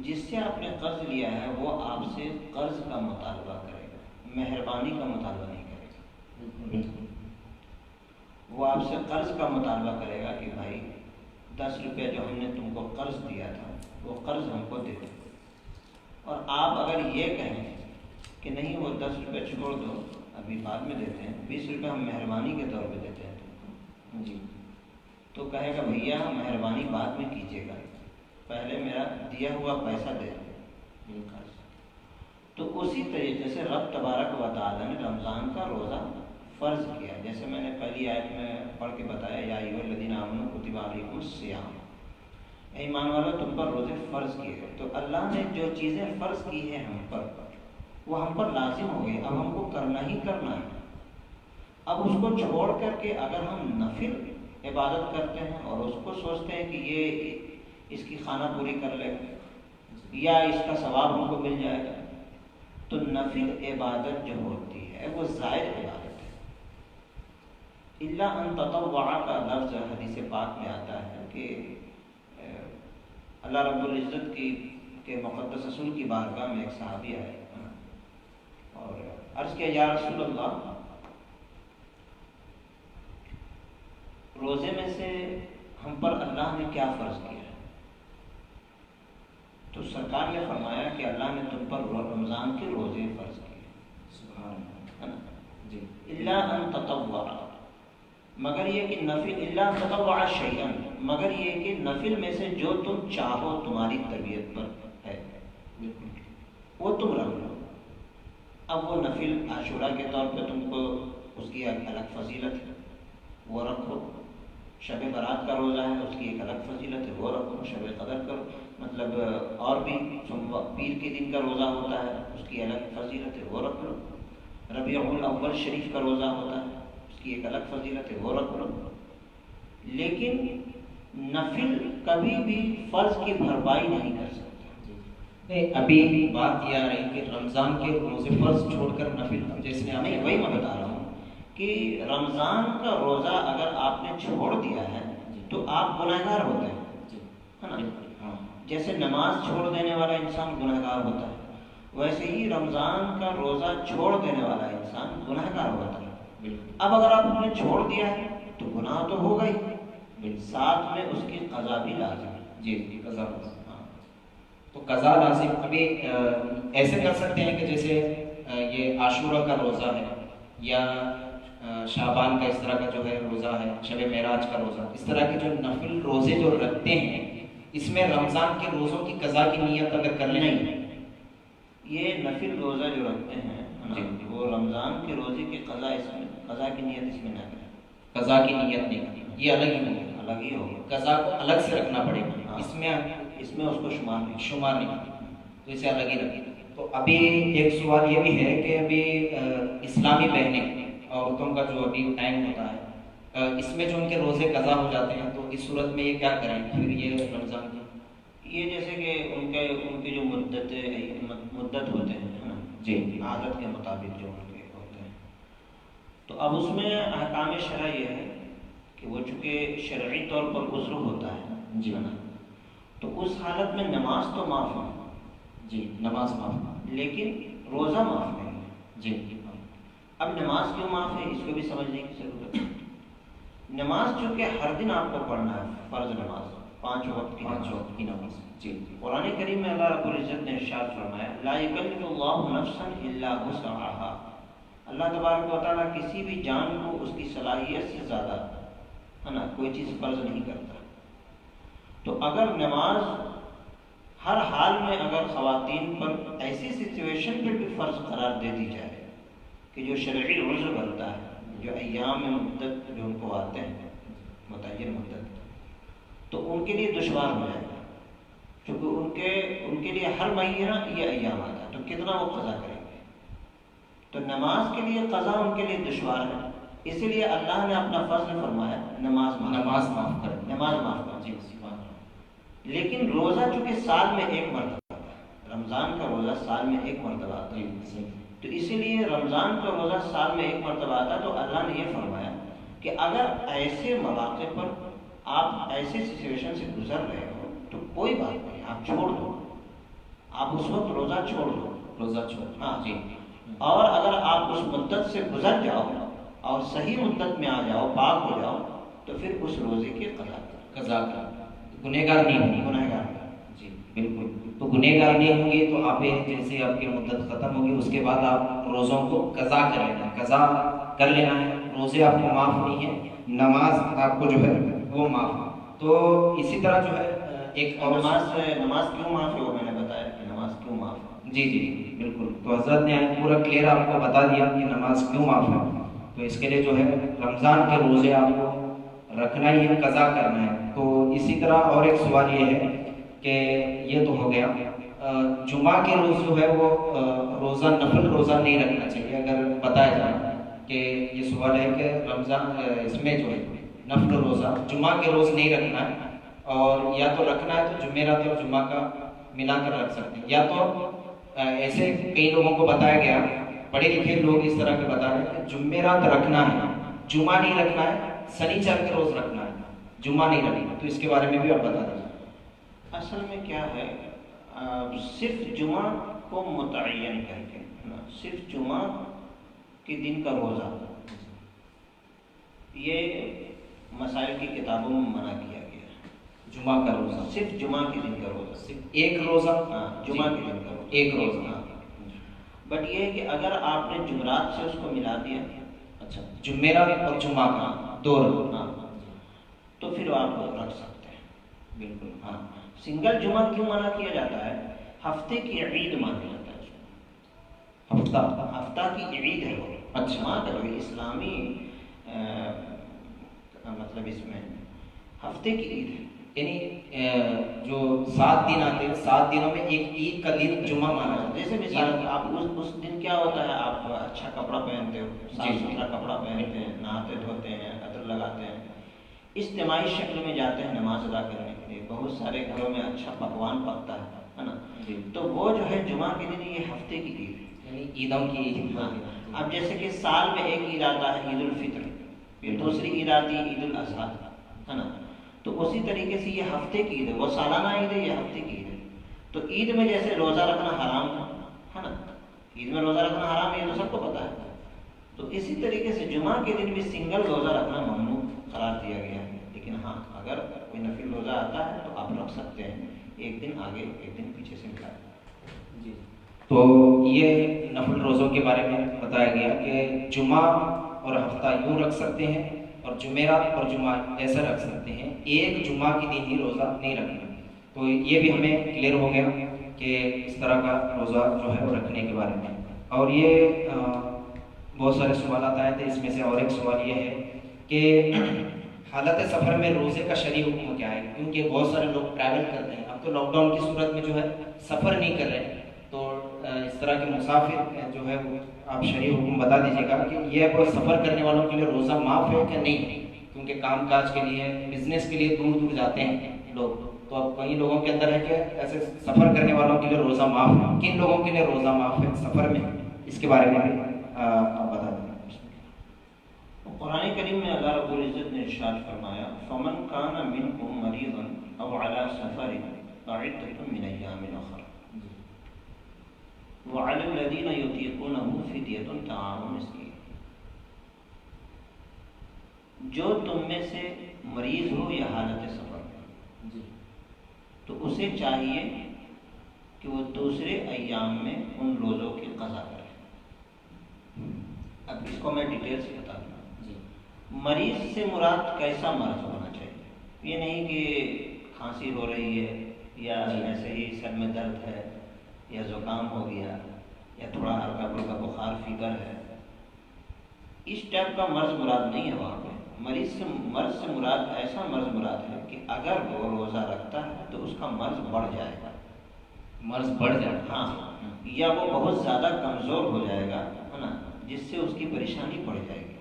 [SPEAKER 2] جس سے آپ نے قرض لیا ہے وہ آپ سے قرض کا مطالبہ کرے گا، مہربانی کا مطالبہ نہیں کرے گا، وہ آپ سے قرض کا مطالبہ کرے گا کہ بھائی 10 روپیہ جو ہم نے تم کو قرض دیا تھا وہ قرض ہم کو دے دو۔ اور آپ اگر یہ کہیں کہ نہیں وہ 10 روپیہ چھوڑ دو ابھی بعد میں دیتے ہیں، 20 روپیہ ہم مہربانی کے طور پہ دیتے ہیں تم کو، جی تو کہے گا بھیا مہربانی بعد میں کیجیے گا، پہلے میرا دیا ہوا پیسہ دے دو۔ تو اسی طریقے سے رب تبارک و تعالیٰ نے رمضان کا روزہ فرض کیا، جیسے میں نے پہلی آیت میں پڑھ کے بتایا یا ایھا الذین آمنوا کتب علیکم الصیام، اے ایمان والو تم پر روزے فرض کیے گئے۔ تو اللہ نے جو چیزیں فرض کی ہیں ہم پر وہ ہم پر لازم ہو گئی، اب ہم کو کرنا ہی کرنا ہے۔ اب اس کو چھوڑ کر کے اگر ہم نفل عبادت کرتے ہیں اور اس کو سوچتے ہیں کہ یہ اس کی خانہ پوری کر لے گا یا اس کا ثواب ہم کو مل جائے گا، تو نفل عبادت جو ہوتی ہے وہ زائد عبادت ہے۔ الا ان تطوع کا لفظ حدیث پاک میں آتا ہے کہ اللہ رب العزت کے مقدس رسول کی بارگاہ میں ایک صحابی آئے اور عرض کیا یا رسول اللہ روزے میں سے ہم پر اللہ نے کیا فرض کیا ہے؟ تو سرکار نے فرمایا کہ اللہ نے تم پر رمضان کے روزے فرض کیے،
[SPEAKER 1] سبحان اللہ جی،
[SPEAKER 2] الا ان تطوع، مگر یہ کہ نفل، الا ان تطوع شیئا، مگر یہ کہ نفل میں سے جو تم چاہو تمہاری طبیعت پر ہے وہ تم رکھ لو۔ اب وہ نفل عاشورہ کے طور پہ تم کو اس کی ایک الگ فضیلت ہے، وہ رکھو۔ شب برات کا روزہ ہے، اس کی ایک الگ فضیلت ہے، وہ رکھو۔ شب قدر کا مطلب اور بھی پیر کے دن کا روزہ ہوتا ہے، اس کی الگ فضیلت ہے، وہ رکھ لو۔ ربیع الاول شریف کا روزہ ہوتا ہے، اس کی ایک الگ فضیلت ہے، وہ رکھ لو۔ لیکن نفل کبھی بھی فرض کی بھرپائی نہیں کر سکتا۔
[SPEAKER 1] نہیں، ابھی بات یہ آ رہی کہ رمضان کے روزے فرض چھوڑ کر نفل، جیسے آپ
[SPEAKER 2] نہیں، وہی میں بتا رہا ہوں کہ رمضان کا روزہ اگر آپ نے چھوڑ دیا ہے تو آپ گنہگار ہوتے ہیں، ہے نا؟ جیسے نماز چھوڑ دینے والا انسان گنہگار ہوتا ہے، ویسے ہی رمضان کا روزہ چھوڑ دینے والا انسان گنہگار ہوتا ہے۔ اب اگر آپ نے چھوڑ دیا ہے تو گناہ تو ہوگا ہی، ساتھ میں اس کی قضا بھی لازم ہے۔
[SPEAKER 1] جی قضا، تو قضا لازم۔ ابھی ایسے کر سکتے ہیں کہ جیسے یہ عاشورہ کا روزہ ہے یا شعبان کا اس طرح کا جو ہے روزہ ہے، شب معراج کا روزہ، اس طرح کے جو نفل روزے جو رکھتے ہیں، اس میں رمضان کے روزوں کی قضا کی نیت اگر کر لیں؟
[SPEAKER 2] یہ نفل روزہ جو رکھتے ہیں وہ رمضان کے روزے کی قضا کی نیت اس میں نہ کریں،
[SPEAKER 1] قضا کی نیت نہیں کریں، یہ الگ ہی ہوگا،
[SPEAKER 2] الگ ہی ہوگا، قضا
[SPEAKER 1] قضا کو الگ سے رکھنا پڑے گا، اس میں
[SPEAKER 2] اس کو شمار نہیں،
[SPEAKER 1] تو اسے الگ ہی رکھیں۔ تو ابھی ایک سوال یہ بھی ہے کہ ابھی اسلامی بہنیں، عورتوں کا جو ابھی ٹائم ہوتا ہے، اس میں جو ان کے روزے قضا ہو جاتے ہیں، تو اس صورت میں یہ کیا کریں پھر یہ رمضان کی؟
[SPEAKER 2] یہ جیسے کہ ان کی جو مدت ہوتے ہیں نا
[SPEAKER 1] جی،
[SPEAKER 2] عادت کے مطابق جو ان کے ہوتے ہیں، تو اب اس میں احکام شرع یہ ہے کہ وہ چونکہ شرعی طور پر عذر ہوتا ہے
[SPEAKER 1] جی،
[SPEAKER 2] تو اس حالت میں نماز تو معاف ہے،
[SPEAKER 1] جی نماز معاف،
[SPEAKER 2] لیکن روزہ معاف نہیں ہے۔
[SPEAKER 1] جی،
[SPEAKER 2] اب نماز کیوں معاف ہے اس کو بھی سمجھنے کی ضرورت ہے۔ نماز چونکہ ہر دن آپ کو پڑھنا ہے، فرض نماز، 5 وقت
[SPEAKER 1] کی نماز، جی،
[SPEAKER 2] قرآن کریم میں اللہ رب العزت نے ارشاد فرمایا لا یکلف اللہ نفسا الا وسعها، اللہ تبارک و تعالیٰ کسی بھی جان کو اس کی صلاحیت سے زیادہ ہے نا کوئی چیز فرض نہیں کرتا۔ تو اگر نماز ہر حال میں اگر خواتین پر ایسی سچویشن پہ بھی فرض قرار دے دی جائے کہ جو شرعی عذر بنتا ہے، جو ایام مدت جو ان کو آتے ہیں متعین مدت، تو ان کے لیے دشوار ہو جائے گا، کیونکہ ان کے لیے ہر مہینہ یہ ایام آتا ہے، تو کتنا وہ قضا کریں گے؟ تو نماز کے لیے قضا ان کے لیے دشوار ہے، اسی لیے اللہ نے اپنا فضل فرمایا نماز معاف کریں، نماز معاف کریں۔ جی، لیکن روزہ چونکہ سال میں ایک مرتبہ آتا ہے، رمضان کا روزہ سال میں ایک مرتبہ آتا ہے، تو اسی لیے رمضان کا روزہ سال میں ایک مرتبہ آتا ہے، تو اللہ نے یہ فرمایا کہ اگر ایسے مواقع پر آپ ایسے سچویشن سے گزر رہے ہو تو کوئی بات نہیں، آپ چھوڑ دو، آپ اس وقت روزہ چھوڑ دو، ہاں جی۔ اور اگر آپ اس مدت سے گزر جاؤ اور صحیح مدت میں آ جاؤ، پاک ہو جاؤ، تو پھر اس روزے کی قضا
[SPEAKER 1] گنہگار نہیں ہوں گی،
[SPEAKER 2] گنہگار،
[SPEAKER 1] جی بالکل۔ تو گنہگار نہیں ہوں گی تو آپ جیسے آپ کی مدت ختم ہوگی اس کے بعد آپ روزوں کو قضا کر لینا ہے، قضا کر لینا ہے، روزے آپ کو معاف نہیں ہیں، نماز آپ کو جو ہے وہ معاف ہے۔ تو اسی طرح جو ہے ایک اور
[SPEAKER 2] نماز کیوں معاف ہے وہ میں نے بتایا کہ نماز کیوں معاف ہے،
[SPEAKER 1] جی جی بالکل۔ تو حضرت نے پورا کلیئر آپ کو بتا دیا کہ نماز کیوں معاف ہے، تو اس کے لیے جو ہے رمضان کے روزے آپ کو رکھنا ہی ہے، قضا کرنا ہے۔ تو اسی طرح اور ایک سوال یہ ہے کہ یہ تو ہو گیا، جمعہ کے روز جو ہے وہ روزہ نفل روزہ نہیں رکھنا چاہیے، اگر بتایا جائے کہ یہ سوال ہے کہ رمضان اس میں جو ہے نفل روزہ جمعہ کے روز نہیں رکھنا ہے، اور یا تو رکھنا ہے تو جمعرات اور جمعہ کا ملا کر رکھ سکتے ہیں، یا تو ایسے کئی لوگوں کو بتایا گیا، پڑھے لکھے لوگ اس طرح کے بتا رہے ہیں کہ جمعرات رکھنا ہے، جمعہ نہیں رکھنا ہے، سنیچر کے روز رکھنا ہے، جمعہ نہیں رکھنا، تو اس کے بارے میں بھی آپ بتا دیجیے۔
[SPEAKER 2] اصل میں کیا ہے، صرف جمعہ کو متعین کر کے، صرف جمعہ کے دن کا روزہ یہ مسائل کی کتابوں میں منع کیا گیا ہے
[SPEAKER 1] جمعہ کا روزہ،
[SPEAKER 2] صرف جمعہ کے دن کا روزہ،
[SPEAKER 1] صرف ایک روزہ،
[SPEAKER 2] ہاں جمعہ کے دن کا روزہ،
[SPEAKER 1] ایک روزہ،
[SPEAKER 2] ہاں۔ بٹ یہ ہے کہ اگر آپ نے جمعرات سے اس کو ملا دیا،
[SPEAKER 1] اچھا جمعرات اور جمعہ کا دو روزہ،
[SPEAKER 2] ہاں، تو پھر آپ رکھ سکتے ہیں۔
[SPEAKER 1] بالکل،
[SPEAKER 2] ہاں، سنگل جمعہ کیوں منع کیا جاتا ہے؟ ہفتے کی عید مانا جاتا ہے اس کو، ہفتہ کی عید ہے وہ،
[SPEAKER 1] اچھا،
[SPEAKER 2] جمعہ کا جو اسلامی مطلب اس میں ہفتے کی عید ہے،
[SPEAKER 1] یعنی جو 7 دن آتے ہیں، 7 دنوں میں ایک عید کا دن جمعہ مانا جاتا ہے۔
[SPEAKER 2] جیسے مثال آپ اس دن کیا ہوتا ہے، آپ اچھا کپڑا پہنتے ہو، صاف ستھرا کپڑا پہنتے ہیں، نہاتے دھوتے ہیں، عطر لگاتے ہیں، اجتماعی شکل میں جاتے ہیں نماز ادا کرنے کے لیے، بہت سارے گھروں میں اچھا پکوان پکتا ہے نا، تو وہ جو ہے جمعہ کے دن یہ ہفتے کی عید ہے،
[SPEAKER 1] یعنی عیدوں کی عید۔
[SPEAKER 2] اب جیسے کہ سال میں ایک عید آتا ہے عید الفطر، پھر دوسری عید آتی ہے عید الاضحیٰ، ہے نا، تو اسی طریقے سے یہ ہفتے کی عید ہے، وہ سالانہ عید ہے، یہ ہفتے کی عید ہے۔ تو عید میں جیسے روزہ رکھنا حرام ہے نا، عید میں روزہ رکھنا حرام ہے، یہ تو سب کو پتہ ہے، تو اسی طریقے سے جمعہ کے دن بھی سنگل روزہ رکھنا ممنوع قرار دیا گیا ہے، لیکن ہاں اگر کوئی نفل روزہ آتا ہے تو آپ رکھ سکتے ہیں، ایک دن آگے ایک دن پیچھے سے ملا۔
[SPEAKER 1] جی، تو یہ نفل روزوں کے بارے میں بتایا گیا کہ جمعہ اور ہفتہ یوں رکھ سکتے ہیں، اور جمعرات اور جمعہ ایسا رکھ سکتے ہیں، ایک جمعہ کے دن ہی روزہ نہیں رکھنا۔ تو یہ بھی ہمیں کلیئر ہو گیا کہ اس طرح کا روزہ جو ہے وہ رکھنے کے بارے میں۔ اور یہ بہت سارے سوالات آئے تھے، اس میں سے اور ایک سوال یہ ہے کہ حالت سفر میں روزے کا شرعی حکم کیا ہے؟ کیونکہ بہت سارے لوگ ٹریول کرتے ہیں، اب تو لاک ڈاؤن کی صورت میں جو ہے سفر نہیں کر رہے، تو اس طرح کے مسافر جو ہے وہ آپ شرعی حکم بتا دیجیے گا کہ یہ کوئی سفر کرنے والوں کے لیے روزہ معاف ہے کہ نہیں، کیونکہ کام کاج کے لیے، بزنس کے لیے دور دور جاتے ہیں لوگ، تو اب کئی لوگوں کے اندر ہے کہ ایسے سفر کرنے والوں کے لیے روزہ معاف ہے، کن لوگوں کے لیے روزہ معاف ہے سفر میں، اس کے بارے میں بھی آپ بتا دیں۔
[SPEAKER 2] قرآن کریم میں اللہ رب العزت نے ارشاد فرمایا فَمَنْ كَانَ مِنْكُمْ مَرِيضًا أَوْ عَلَى سَفَرٍ فَعِدَّةٌ مِنْ أَيَّامٍ أُخَرَ وَعَلَى الَّذِينَ يُطِيقُونَهُ فِدْيَةٌ طَعَامُ مِسْكِينٍ، جو تم میں سے مریض ہو یا حالت سفر میں، تو اسے چاہیے کہ وہ دوسرے ایام میں ان روزوں کی قضا کرے۔ اب اس کو میں ڈیٹیل سے بتا دوں۔ مریض سے مراد کیسا مرض ہونا چاہیے؟ یہ نہیں کہ کھانسی ہو رہی ہے یا ایسے ہی سر میں درد ہے یا زکام ہو گیا یا تھوڑا ہلکا پھلکا بخار فیور ہے، اس ٹائپ کا مرض مراد نہیں ہے وہاں پہ۔ مرض سے مراد ایسا مرض مراد ہے کہ اگر وہ روزہ رکھتا ہے تو اس کا مرض بڑھ جائے گا،
[SPEAKER 1] مرض بڑھ جائے گا،
[SPEAKER 2] ہاں، یا وہ بہت زیادہ کمزور ہو جائے گا، ہے نا، جس سے اس کی پریشانی بڑھ جائے گی،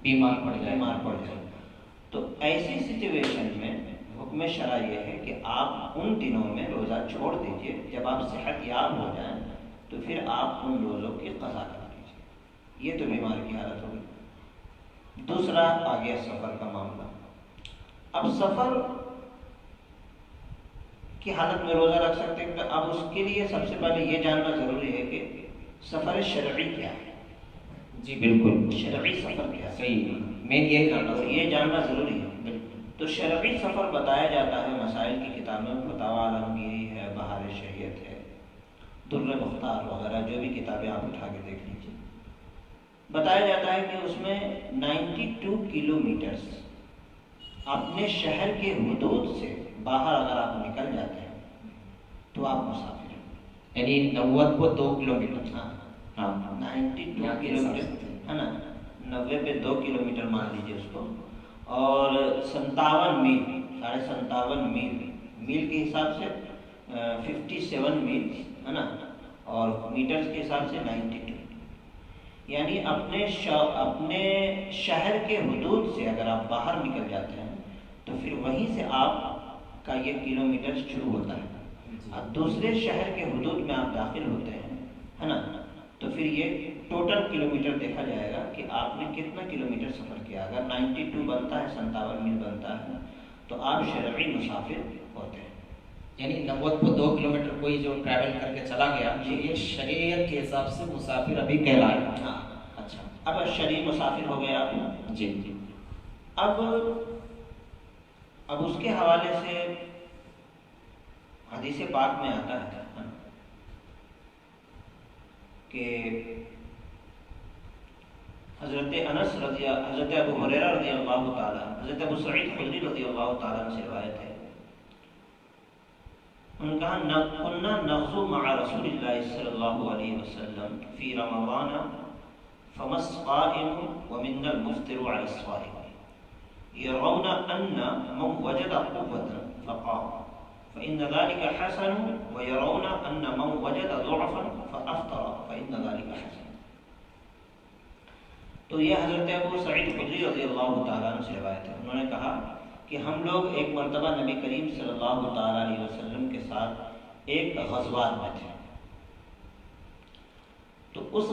[SPEAKER 2] بیمار پڑ جائے گا۔ تو ایسی سچویشن میں حکم شرع یہ ہے کہ آپ ان دنوں میں روزہ چھوڑ دیجئے، جب آپ صحت یاب ہو جائیں تو پھر آپ ان روزوں کی قضا کر دیجیے۔ یہ تو بیمار کی حالت ہوگی۔ دوسرا آ گیا سفر کا معاملہ۔ اب سفر کی حالت میں روزہ رکھ سکتے ہیں، اب اس کے لیے سب سے پہلے یہ جاننا ضروری ہے کہ سفر شرعی کیا ہے۔
[SPEAKER 1] جی بالکل،
[SPEAKER 2] شرعی سفر کیا ہے،
[SPEAKER 1] صحیح، میں یہ
[SPEAKER 2] جاننا ضروری ہے۔ تو شرعی سفر بتایا جاتا ہے مسائل کی کتابوں میں، فتاوی عالمگیری ہے، بہار شریعت ہے، در مختار وغیرہ، جو بھی کتابیں آپ اٹھا کے دیکھ لیجیے، بتایا جاتا ہے کہ اس میں 92 کلومیٹرز اپنے شہر کے حدود سے باہر اگر آپ نکل جاتے ہیں تو آپ مسافر ہیں،
[SPEAKER 1] یعنی 90 کو 2 کلومیٹر،
[SPEAKER 2] ہاں 92 کلومیٹر ہے نا، 90 پہ 2 کلومیٹر مان لیجیے اس کو، اور 57 میل، 57.5 میل کے حساب سے 57 میل ہے نا، اور میٹرز کے حساب سے 92، یعنی اپنے شہر کے حدود سے اگر آپ باہر نکل جاتے ہیں تو پھر وہیں سے آپ کا یہ کلومیٹر شروع ہوتا ہے۔ اب دوسرے شہر کے حدود میں آپ داخل ہوتے ہیں ہے نا، تو پھر یہ ٹوٹل کلومیٹر دیکھا جائے گا کہ آپ نے کتنا کلومیٹر سفر کیا۔ اگر 92 بنتا ہے، 57 میل بنتا ہے، تو آپ شرعی مسافر ہوتے ہیں۔
[SPEAKER 1] یعنی 90 کو 2 کلومیٹر کوئی جو ٹریول کر کے چلا گیا، یہ شریعت کے حساب سے مسافر ابھی کہلائے گا۔
[SPEAKER 2] ہاں
[SPEAKER 1] اچھا،
[SPEAKER 2] اب شرعی مسافر ہو گیا آپ۔
[SPEAKER 1] جی۔
[SPEAKER 2] اب اب اس کے حوالے سے حدیث پاک میں آتا ہے کہ حضرت ابو ہریرہ رضی اللہ تعالیٰ، حضرت ابو سعید خدری رضی اللہ تعالیٰ سے روایت ہے، ان کا كنا نغزو مع رسول اللہ صلی اللہ علیہ وسلم فی رمضان فما الصائم ومنا المفطر على الصائم يرون ان من وجد قوة فقام فإن ذلك حسن ويرون ان من وجد ضعفا فأفطر فإن ذلك حسن۔ تو یہ حضرت ابو سعید خدری رضی اللہ تعالیٰ عنہ سے روایت ہے، انہوں نے کہا کہ ہم لوگ ایک مرتبہ نبی کریم صلی اللہ تعالیٰ علیہ وسلم کے ساتھ ایک غزوات میں تھے، تو اس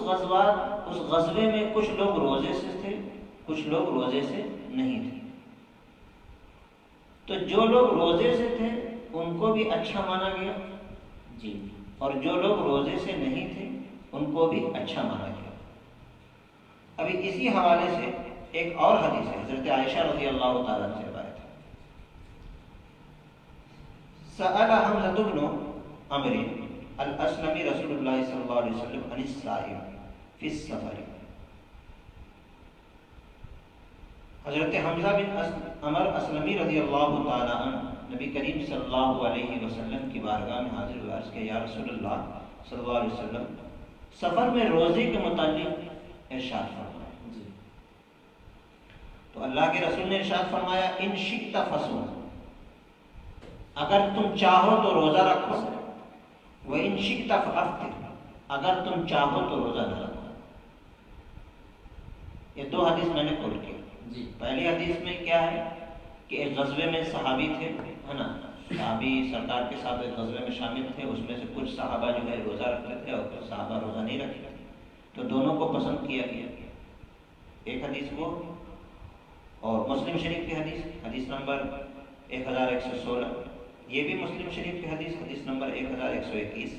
[SPEAKER 2] غزوے میں کچھ لوگ روزے سے تھے، کچھ لوگ روزے سے نہیں تھے، تو جو لوگ روزے سے تھے ان کو بھی اچھا مانا گیا جی، اور جو لوگ روزے سے نہیں تھے ان کو بھی اچھا مانا گیا۔ ابھی اسی حوالے سے ایک اور حدیث ہے، حضرت عائشہ رضی اللہ تعالیٰ عنہ سے روایت ہے، سأل حمزة بن عمرو الاسلمی رسول اللہ صلی اللہ علیہ وسلم عن الصائم فی السفر۔ حضرت حمزہ بن عمر اسلمی رضی اللہ تعالیٰ عنہ نبی کریم صلی اللہ علیہ وسلم کی بارگاہ میں حاضر ہوئے، عرض کہ یا رسول اللہ صلی اللہ علیہ وسلم سفر میں روزے کے متعلق ارشاد فرمایا جی۔ تو اللہ کے رسول نے ارشاد فرمایا ان شئت فصوم، اگر تم چاہو تو روزہ رکھو، وَإِن شِئْتَ فَأَفْطِرْ، اگر تم چاہو تو روزہ نہ رکھو۔ یہ دو حدیث میں نے کھول کی جی۔ پہلی حدیث میں کیا ہے کہ ایک غزوے میں صحابی تھے، ہے نا، صحابی سرکار کے ساتھ ایک غزوے میں شامل تھے، اس میں سے کچھ صحابہ جو ہے روزہ رکھتے تھے اور کچھ صحابہ روزہ نہیں رکھتے تھے، تو دونوں کو پسند کیا گیا۔ ایک حدیث وہ، اور مسلم شریف کی حدیث نمبر 1116، یہ بھی مسلم شریف کی حدیث نمبر 1121۔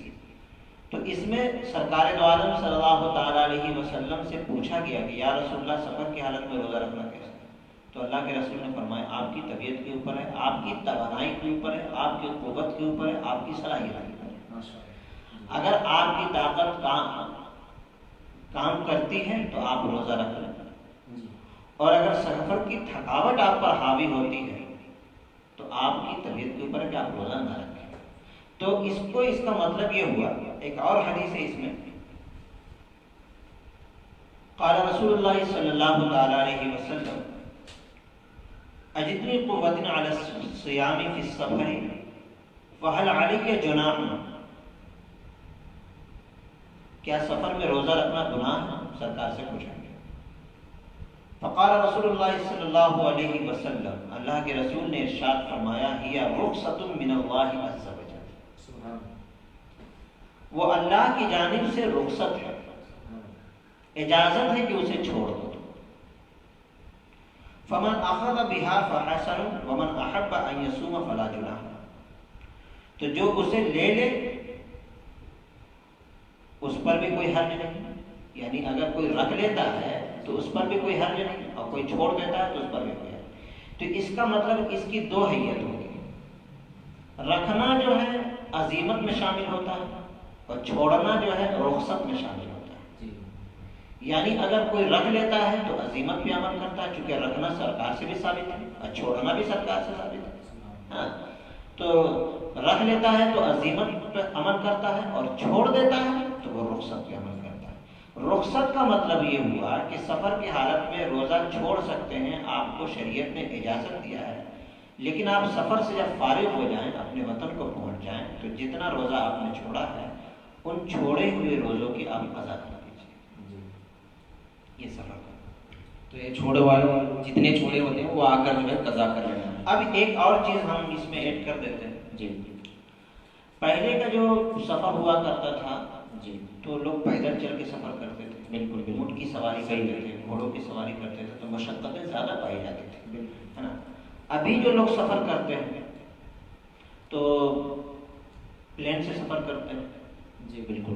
[SPEAKER 2] تو اس میں سرکار دو عالم صلی اللہ تعالیٰ علیہ وسلم سے پوچھا گیا کہ یا رسول اللہ سفر کی حالت میں روزہ رکھنا کیسا ہے؟ تو اللہ کے رسول نے فرمایا آپ کی طبیعت کے اوپر ہے، آپ کی توانائی کے اوپر ہے، آپ کی قوت کے اوپر ہے، آپ کی صلاحیت کے اوپر ہے۔ اگر آپ کی طاقت کام کرتی ہے تو آپ روزہ رکھ لیں، اور اگر سفر کی تھکاوٹ آپ پر حاوی ہوتی ہے تو آپ کی طبیعت کے اوپر ہے کہ آپ روزہ نہ رکھیں۔ تو اس کا مطلب یہ ہوا، ایک اور حدیث ہے اس میں، قال رسول اللہ صلی اللہ تعالی علیہ وسلم اجدنی قوت علی الصیام فی السفر فهل علی جناح، کیا سفر میں روزہ رکھنا گناہ ہے؟ سرکار سے پوچھا گیا۔ فقال رسول اللہ صلی اللہ علیہ وسلم، اللہ کے رسول نے ارشاد فرمایا ہی رخصت من اللہ عز وجل، وہ اللہ کی جانب سے رخصت ہے، اجازت ہے کہ اسے چھوڑ دو۔ فمن اخذ بها فحسن ومن احب ان يصوم فلا جناح، تو جو اسے لے لے اس پر بھی کوئی حرج نہیں، یعنی اگر کوئی رکھ لیتا ہے تو اس پر بھی کوئی حرج نہیں، اور کوئی چھوڑ دیتا ہے تو اس پر بھی کوئی حرج۔ تو اس کا مطلب اس کی دو حیت ہوگی، رکھنا جو ہے عزیمت میں شامل ہوتا ہے اور چھوڑنا جو ہے رخصت میں شامل ہوتا ہے۔ یعنی اگر کوئی رکھ لیتا ہے تو عزیمت پہ عمل کرتا ہے، چونکہ رکھنا سرکار سے بھی ثابت ہے اور چھوڑنا بھی سرکار سے ثابت ہے، ہاں، تو رکھ لیتا ہے تو عزیمت پہ عمل کرتا ہے، اور چھوڑ دیتا ہے تو وہ رخصت پہ عمل کرتا ہے۔ رخصت کا مطلب یہ ہوا کہ سفر کی حالت میں روزہ چھوڑ سکتے ہیں، آپ کو شریعت نے اجازت دیا ہے، لیکن آپ سفر سے جب فارغ ہو جائیں، اپنے وطن کو پہنچ جائیں، تو جتنا روزہ آپ نے چھوڑا ہے ان چھوڑے ہوئے روزوں کی آپ قضا کر دیجیے۔ یہ سفر کا
[SPEAKER 1] تو یہ چھوڑے والے جتنے چھوڑے ہوتے ہیں وہ آ کر جو ہے قضا کر لینا ہے۔
[SPEAKER 2] اب ایک اور چیز ہم اس میں ایڈ کر دیتے ہیں جی۔ پہلے کا جو سفر ہوا کرتا تھا جی، تو لوگ پیدل چل کے سفر کرتے تھے، بالکل اونٹ کی سواری کرتے تھے، گھوڑوں کی سواری کرتے تھے، تو مشقتیں زیادہ پائی جاتی تھی، ہے نا۔ ابھی جو لوگ سفر کرتے ہیں تو پلین سے سفر کرتے ہیں جی، بالکل،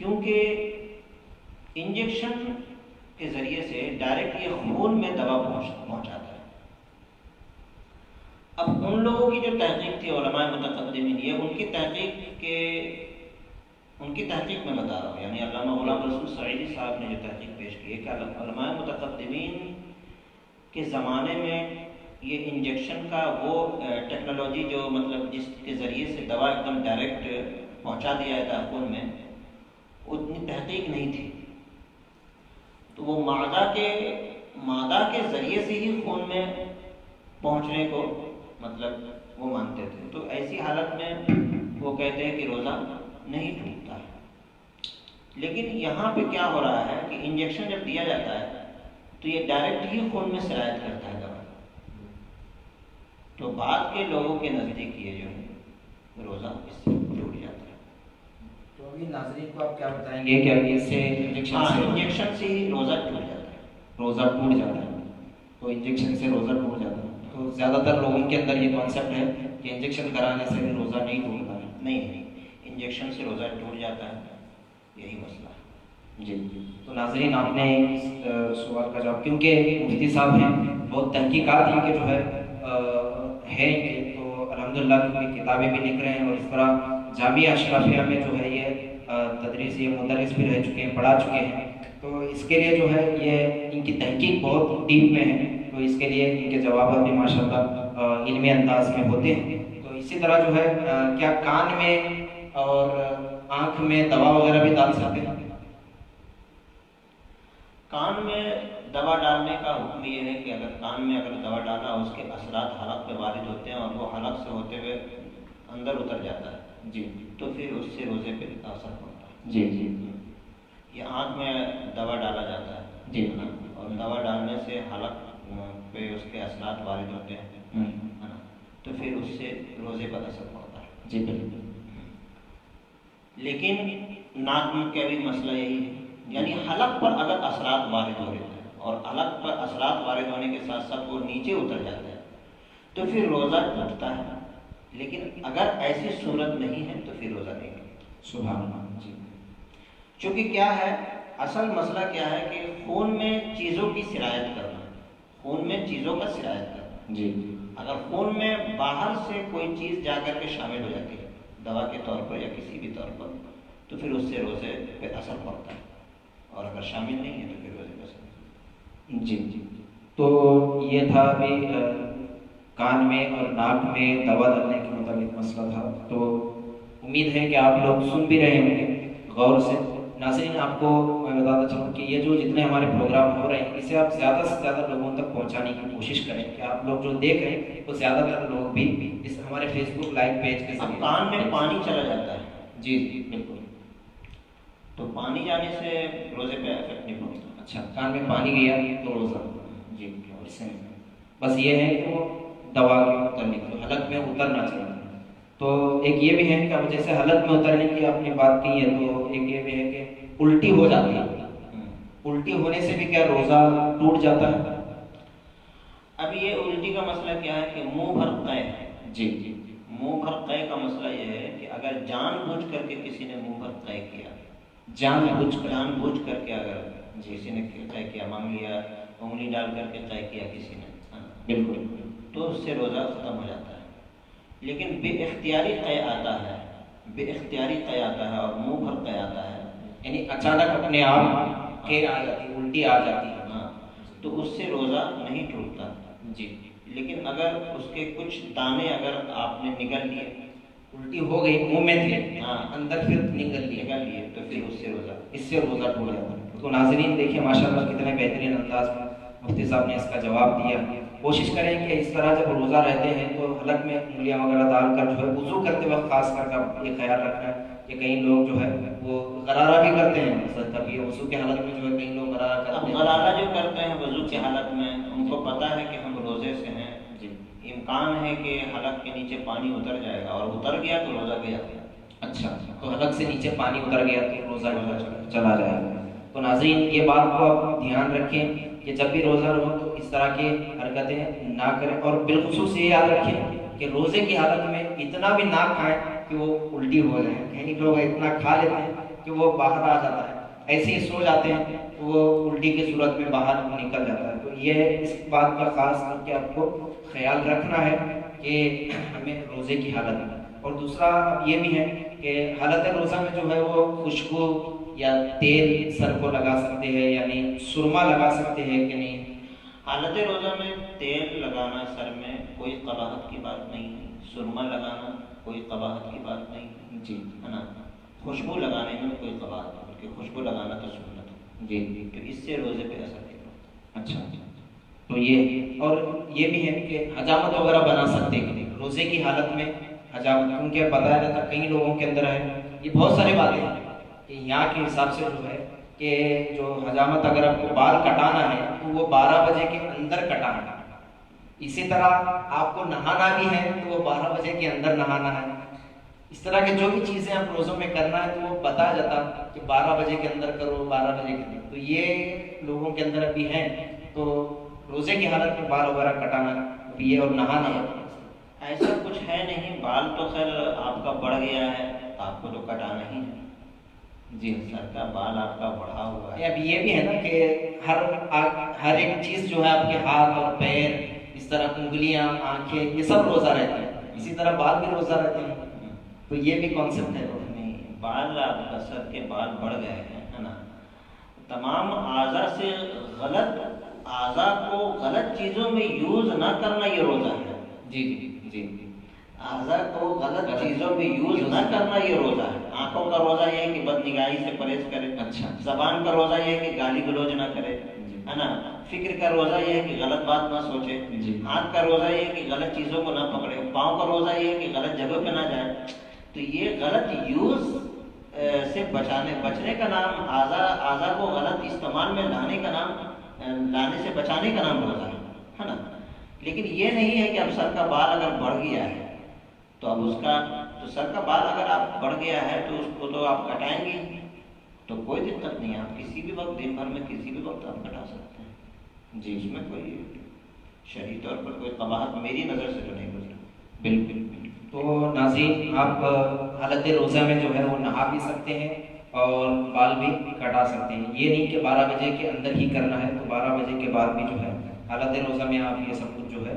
[SPEAKER 2] کیونکہ انجیکشن کے ذریعے سے ڈائریکٹ یہ خون میں دوا پہنچاتا ہے. اب ان لوگوں کی جو تحقیق تھی علماء متقدمین، یہ ان کی تحقیق میں بتا رہا ہوں، یعنی علامہ غلام رسول سعیدی صاحب نے جو تحقیق پیش کی ہے کہ علماء متقدمین کے زمانے میں یہ انجیکشن کا وہ ٹیکنالوجی جو مطلب جس کے ذریعے سے دوا ایک دم ڈائریکٹ پہنچا دیا جاتا ہے خون میں، اتنی تحقیق نہیں تھی. تو وہ مادہ کے ذریعے سے ہی خون میں پہنچنے کو مطلب وہ مانتے تھے. تو ایسی حالت میں وہ کہتے ہیں کہ روزہ نہیں ٹوٹتا ہے. لیکن یہاں پہ کیا ہو رہا ہے کہ انجیکشن جب دیا جاتا ہے تو یہ ڈائریکٹ ہی خون میں سرایت کرتا ہے دوا. تو بعد کے لوگوں کے نزدیک یہ جو ہے روزہ اس سے ٹوٹ جاتا ہے.
[SPEAKER 1] تو ابھی ناظرین کو آپ کیا بتائیں گے کہ اس سے
[SPEAKER 2] انجیکشن سے ہی روزہ ٹوٹ جاتا ہے.
[SPEAKER 1] روزہ ٹوٹ جاتا ہے. تو انجیکشن سے روزہ ٹوٹ جاتا ہے. تو زیادہ تر لوگوں کے اندر یہ کانسیپٹ ہے کہ انجیکشن کرانے سے بھی روزہ نہیں ٹوٹتا ہے.
[SPEAKER 2] نہیں، انجیکشن سے روزہ ٹوٹ جاتا ہے، یہی مسئلہ ہے.
[SPEAKER 1] جی. تو ناظرین آپ نے اس سوال کا جواب، کیونکہ مفتی صاحب ہیں بہت تحقیقات ان کے جو ہے ان کے، تو الحمدللہ کیونکہ کتابیں بھی لکھ رہے ہیں اور اس طرح جامعہ اشرافیہ میں جو ہے یہ تدریس، یہ مدرس بھی رہ چکے ہیں، پڑھا چکے ہیں. تو اس کے لیے جو ہے یہ ان کی تحقیق بہت ڈیپ میں ہے. تو اس کے لیے ان کے جوابات بھی ماشاءاللہ علمی انداز میں ہوتے ہیں. تو اسی طرح جو ہے کیا کان میں اور آنکھ میں دوا وغیرہ بھی ڈال سکتے ہیں؟
[SPEAKER 2] کان میں دوا ڈالنے کا حکم یہ ہے کہ اگر کان میں اگر دوا ڈالا اس کے اثرات حلق پہ وارد ہوتے ہیں اور وہ حلق سے ہوتے ہوئے اندر اتر جاتا ہے
[SPEAKER 1] جی،
[SPEAKER 2] تو پھر اس سے روزے پہ اثر پڑتا ہے.
[SPEAKER 1] جی جی.
[SPEAKER 2] یہ آنکھ میں دوا ڈالا جاتا ہے
[SPEAKER 1] جی،
[SPEAKER 2] اور دوا ڈالنے سے حلق پہ اس کے اثرات وارد ہوتے ہیں، تو پھر اس سے روزے پر اثر پڑتا ہے.
[SPEAKER 1] جی بالکل.
[SPEAKER 2] لیکن ناک میں کا بھی مسئلہ یہی ہے، یعنی حلق پر اگر اثرات وارد ہو رہے ہیں اور حلق پر اثرات وارد ہونے کے ساتھ ساتھ وہ نیچے اتر جاتا ہے تو پھر روزہ ٹوٹتا ہے. لیکن اگر ایسی صورت نہیں ہے تو پھر روزہ نہیں ٹوٹتا.
[SPEAKER 1] سبحان اللہ. جی.
[SPEAKER 2] چونکہ کیا ہے اصل مسئلہ کیا ہے کہ خون میں چیزوں کی سرایت کرنا، خون میں چیزوں کا سرایت کرنا.
[SPEAKER 1] جی.
[SPEAKER 2] اگر خون میں باہر سے کوئی چیز جا کر کے شامل ہو جاتی ہے دوا کے طور پر یا کسی بھی طور پر تو پھر اس سے روزے پہ اثر پڑتا ہے، اور اگر شامل نہیں ہے تو پھر روزے پہ اثر نہیں.
[SPEAKER 1] جی جی. تو یہ تھا ابھی کان میں اور ناک میں دوا ڈالنے کے متعلق مسئلہ تھا. تو امید ہے کہ آپ لوگ سن بھی رہے ہوں گے غور سے. ناظرین آپ کو میں بتاتا چاہوں کہ یہ جو جتنے ہمارے پروگرام ہو رہے ہیں اسے آپ زیادہ سے زیادہ لوگوں تک پہنچانے کی کوشش کریں کہ آپ لوگ جو دیکھ رہے ہیں وہ زیادہ تر لوگ بھی اس ہمارے فیس بک لائیو پیج کے ذریعے.
[SPEAKER 2] کان میں پانی چلا جاتا ہے.
[SPEAKER 1] جی جی بالکل.
[SPEAKER 2] تو پانی جانے سے روزے پہ افیکٹ نہیں پڑتا.
[SPEAKER 1] اچھا، کان میں پانی گیا تو روزہ. جی. اس میں بس یہ ہے کہ وہ دوا کے اترنے کی حلق میں اترنا چاہیے. تو ایک یہ بھی ہے کہ اب جیسے حلق میں اترنے کی آپ نے بات کی ہے تو ایک یہ بھی ہے کہ الٹی ہو جاتی ہے. الٹی ہونے سے بھی کیا روزہ ٹوٹ جاتا ہے؟
[SPEAKER 2] اب یہ الٹی کا مسئلہ کیا ہے کہ منہ بھر قے ہے.
[SPEAKER 1] جی جی.
[SPEAKER 2] منہ بھر قے کا مسئلہ یہ ہے کہ اگر جان بوجھ کر کے کسی نے منہ بھر قے کیا،
[SPEAKER 1] جان بوجھ
[SPEAKER 2] کر کے اگر کسی نے قے کیا، مانگ لیا انگلی ڈال کر کے قے کیا کسی نے،
[SPEAKER 1] بالکل،
[SPEAKER 2] تو اس سے روزہ ختم ہو جاتا ہے. لیکن بے اختیاری قے آتا ہے، اور منہ بھر قے آتا ہے،
[SPEAKER 1] یعنی اچانک اپنے آپ کے آ جاتی ہے، الٹی آ جاتی ہے،
[SPEAKER 2] تو اس سے روزہ نہیں ٹوٹتا.
[SPEAKER 1] جی.
[SPEAKER 2] لیکن اگر اس کے کچھ دانے اگر آپ نے نگل لیے،
[SPEAKER 1] الٹی ہو گئی، منہ میں تھے، اندر پھر نگل لیے
[SPEAKER 2] تو پھر اس
[SPEAKER 1] سے روزہ ٹوٹ جاتا ہے. تو ناظرین دیکھیں ماشاءاللہ کتنے بہترین انداز میں مفتی صاحب نے اس کا جواب دیا. کوشش کریں کہ اس طرح جب روزہ رہتے ہیں تو حلق میں انگلیاں وغیرہ ڈال کر جو ہے وضو کرتے وقت خاص کر کا یہ خیال رکھنا ہے کہ کئی لوگ جو ہے وہ غرارہ بھی کرتے ہیں. کبھی وضو کے حالت میں جو ہے کئی لوگ غرارہ کرتے ہیں.
[SPEAKER 2] غرارہ جو کرتے ہیں وضو کی حالت میں ان کو پتہ ہے کہ ہم روزے سے ہیں،
[SPEAKER 1] جی،
[SPEAKER 2] امکان ہے کہ حلق کے نیچے پانی اتر جائے گا، اور اتر گیا تو روزہ گیا.
[SPEAKER 1] اچھا، تو حلق سے نیچے پانی اتر گیا تو روزہ چلا جائے گا. تو ناظرین یہ بات کو آپ دھیان رکھیں کہ جب بھی روزہ رہو تو اس طرح کی حرکتیں نہ کریں، اور بالخصوص یہ یاد رکھیں کہ روزے کی حالت میں اتنا بھی نہ کھائیں کہ وہ الٹی ہو جائے. کہیں لوگ اتنا کھا لیتے ہیں کہ وہ باہر آ جاتا ہے، ایسے ہی سو جاتے ہیں تو وہ الٹی کی صورت میں باہر نکل جاتا ہے. تو یہ اس بات کا خاص کر کے آپ کو خیال رکھنا ہے کہ ہمیں روزے کی حالت میں. اور دوسرا اب یہ بھی ہے کہ حالت روزہ میں جو ہے وہ خوشبو یا تیل سر کو لگا سکتے ہیں، یعنی سرما لگا سکتے ہیں کہ نہیں؟
[SPEAKER 2] حالت روزہ میں تیل لگانا سر میں کوئی قباحت کی بات نہیں ہے، سرما لگانا کوئی قباحت کی بات نہیں ہے
[SPEAKER 1] جی
[SPEAKER 2] ہے نا. خوشبو لگانے میں کوئی قباحت نہیں، بلکہ خوشبو لگانا تو سنت ہے.
[SPEAKER 1] جی
[SPEAKER 2] تو اس سے روزے پہ اثر نہیں پڑتا.
[SPEAKER 1] اچھا. تو یہ اور یہ بھی ہے کہ حجامت وغیرہ بنا سکتے ہیں روزے کی حالت میں حجامت، کیونکہ بتایا جاتا ہے کئی لوگوں کے اندر ہے یہ بہت ساری باتیں ہیں کہ یہاں کے حساب سے جو ہے کہ جو حجامت اگر آپ کو بال کٹانا ہے تو وہ 12 بجے کے اندر کٹانا ہے. اسی طرح آپ کو نہانا بھی ہے تو وہ 12 بجے کے اندر نہانا ہے. اس طرح کے جو بھی چیزیں آپ روزوں میں کرنا ہے تو وہ بتایا جاتا کہ 12 بجے کے اندر کرو، 12 بجے کے اندر. تو یہ لوگوں کے اندر ابھی ہیں تو روزے کی حالت میں بال وغیرہ کٹانا ابھی یہ اور نہانا
[SPEAKER 2] ایسا کچھ ہے نہیں. بال تو خیر آپ کا بڑھ گیا ہے تو آپ کو تو کٹانا ہی ہے.
[SPEAKER 1] جی
[SPEAKER 2] سر کا بال آپ کا بڑھا ہوا ہے.
[SPEAKER 1] اب یہ بھی ہے نا کہ ہر ایک چیز جو ہے آپ کے ہاتھ اور پیر، اس طرح انگلیاں، آنکھیں، یہ سب روزہ رہتے ہیں، اسی طرح بال بھی روزہ رہتے ہیں. تو یہ بھی کانسیپٹ ہے.
[SPEAKER 2] نہیں، بال آپ کا سر کے بال بڑھ گئے ہیں ہے نا. تمام اعضاء سے غلط اعضاء کو غلط چیزوں میں یوز نہ کرنا یہ روزہ ہے.
[SPEAKER 1] جی جی جی.
[SPEAKER 2] اعضاء کو غلط چیزوں میں یوز نہ کرنا یہ روزہ ہے. آنکھوں کا روزہ یہ ہے کہ بد نگاہی سے پرہیز کرے.
[SPEAKER 1] اچھا.
[SPEAKER 2] زبان کا روزہ یہ ہے کہ گالی گلوچ نہ کرے ہے نا. فکر کا روزہ یہ ہے کہ غلط بات نہ سوچے. ہاتھ کا روزہ یہ ہے کہ غلط چیزوں کو نہ پکڑے. پاؤں کا روزہ یہ ہے کہ غلط جگہ پہ نہ جائے. تو یہ غلط یوز سے بچنے کا نام، اعضاء کو غلط استعمال میں لانے سے بچانے کا نام روزہ ہے نا. لیکن یہ نہیں ہے کہ اب سر کا بال اگر بڑھ گیا ہے تو اب اس کا تو سر کا بال اگر آپ بڑھ گیا ہے تو اس کو تو آپ کٹائیں گے تو کوئی دقت نہیں ہے. آپ کسی بھی وقت دن بھر میں کسی بھی وقت آپ کٹا سکتے ہیں. جی، اس میں کوئی شرعی طور پر کوئی قباحت میری نظر سے تو نہیں گزرا.
[SPEAKER 1] بالکل. تو ناظرین، آپ حالت روزہ میں جو ہے وہ نہا بھی سکتے ہیں اور بال بھی کٹا سکتے ہیں. یہ نہیں کہ 12 بجے کے اندر ہی کرنا ہے، تو 12 بجے کے بعد بھی جو ہے حالت روزہ میں آپ یہ سب کچھ جو ہے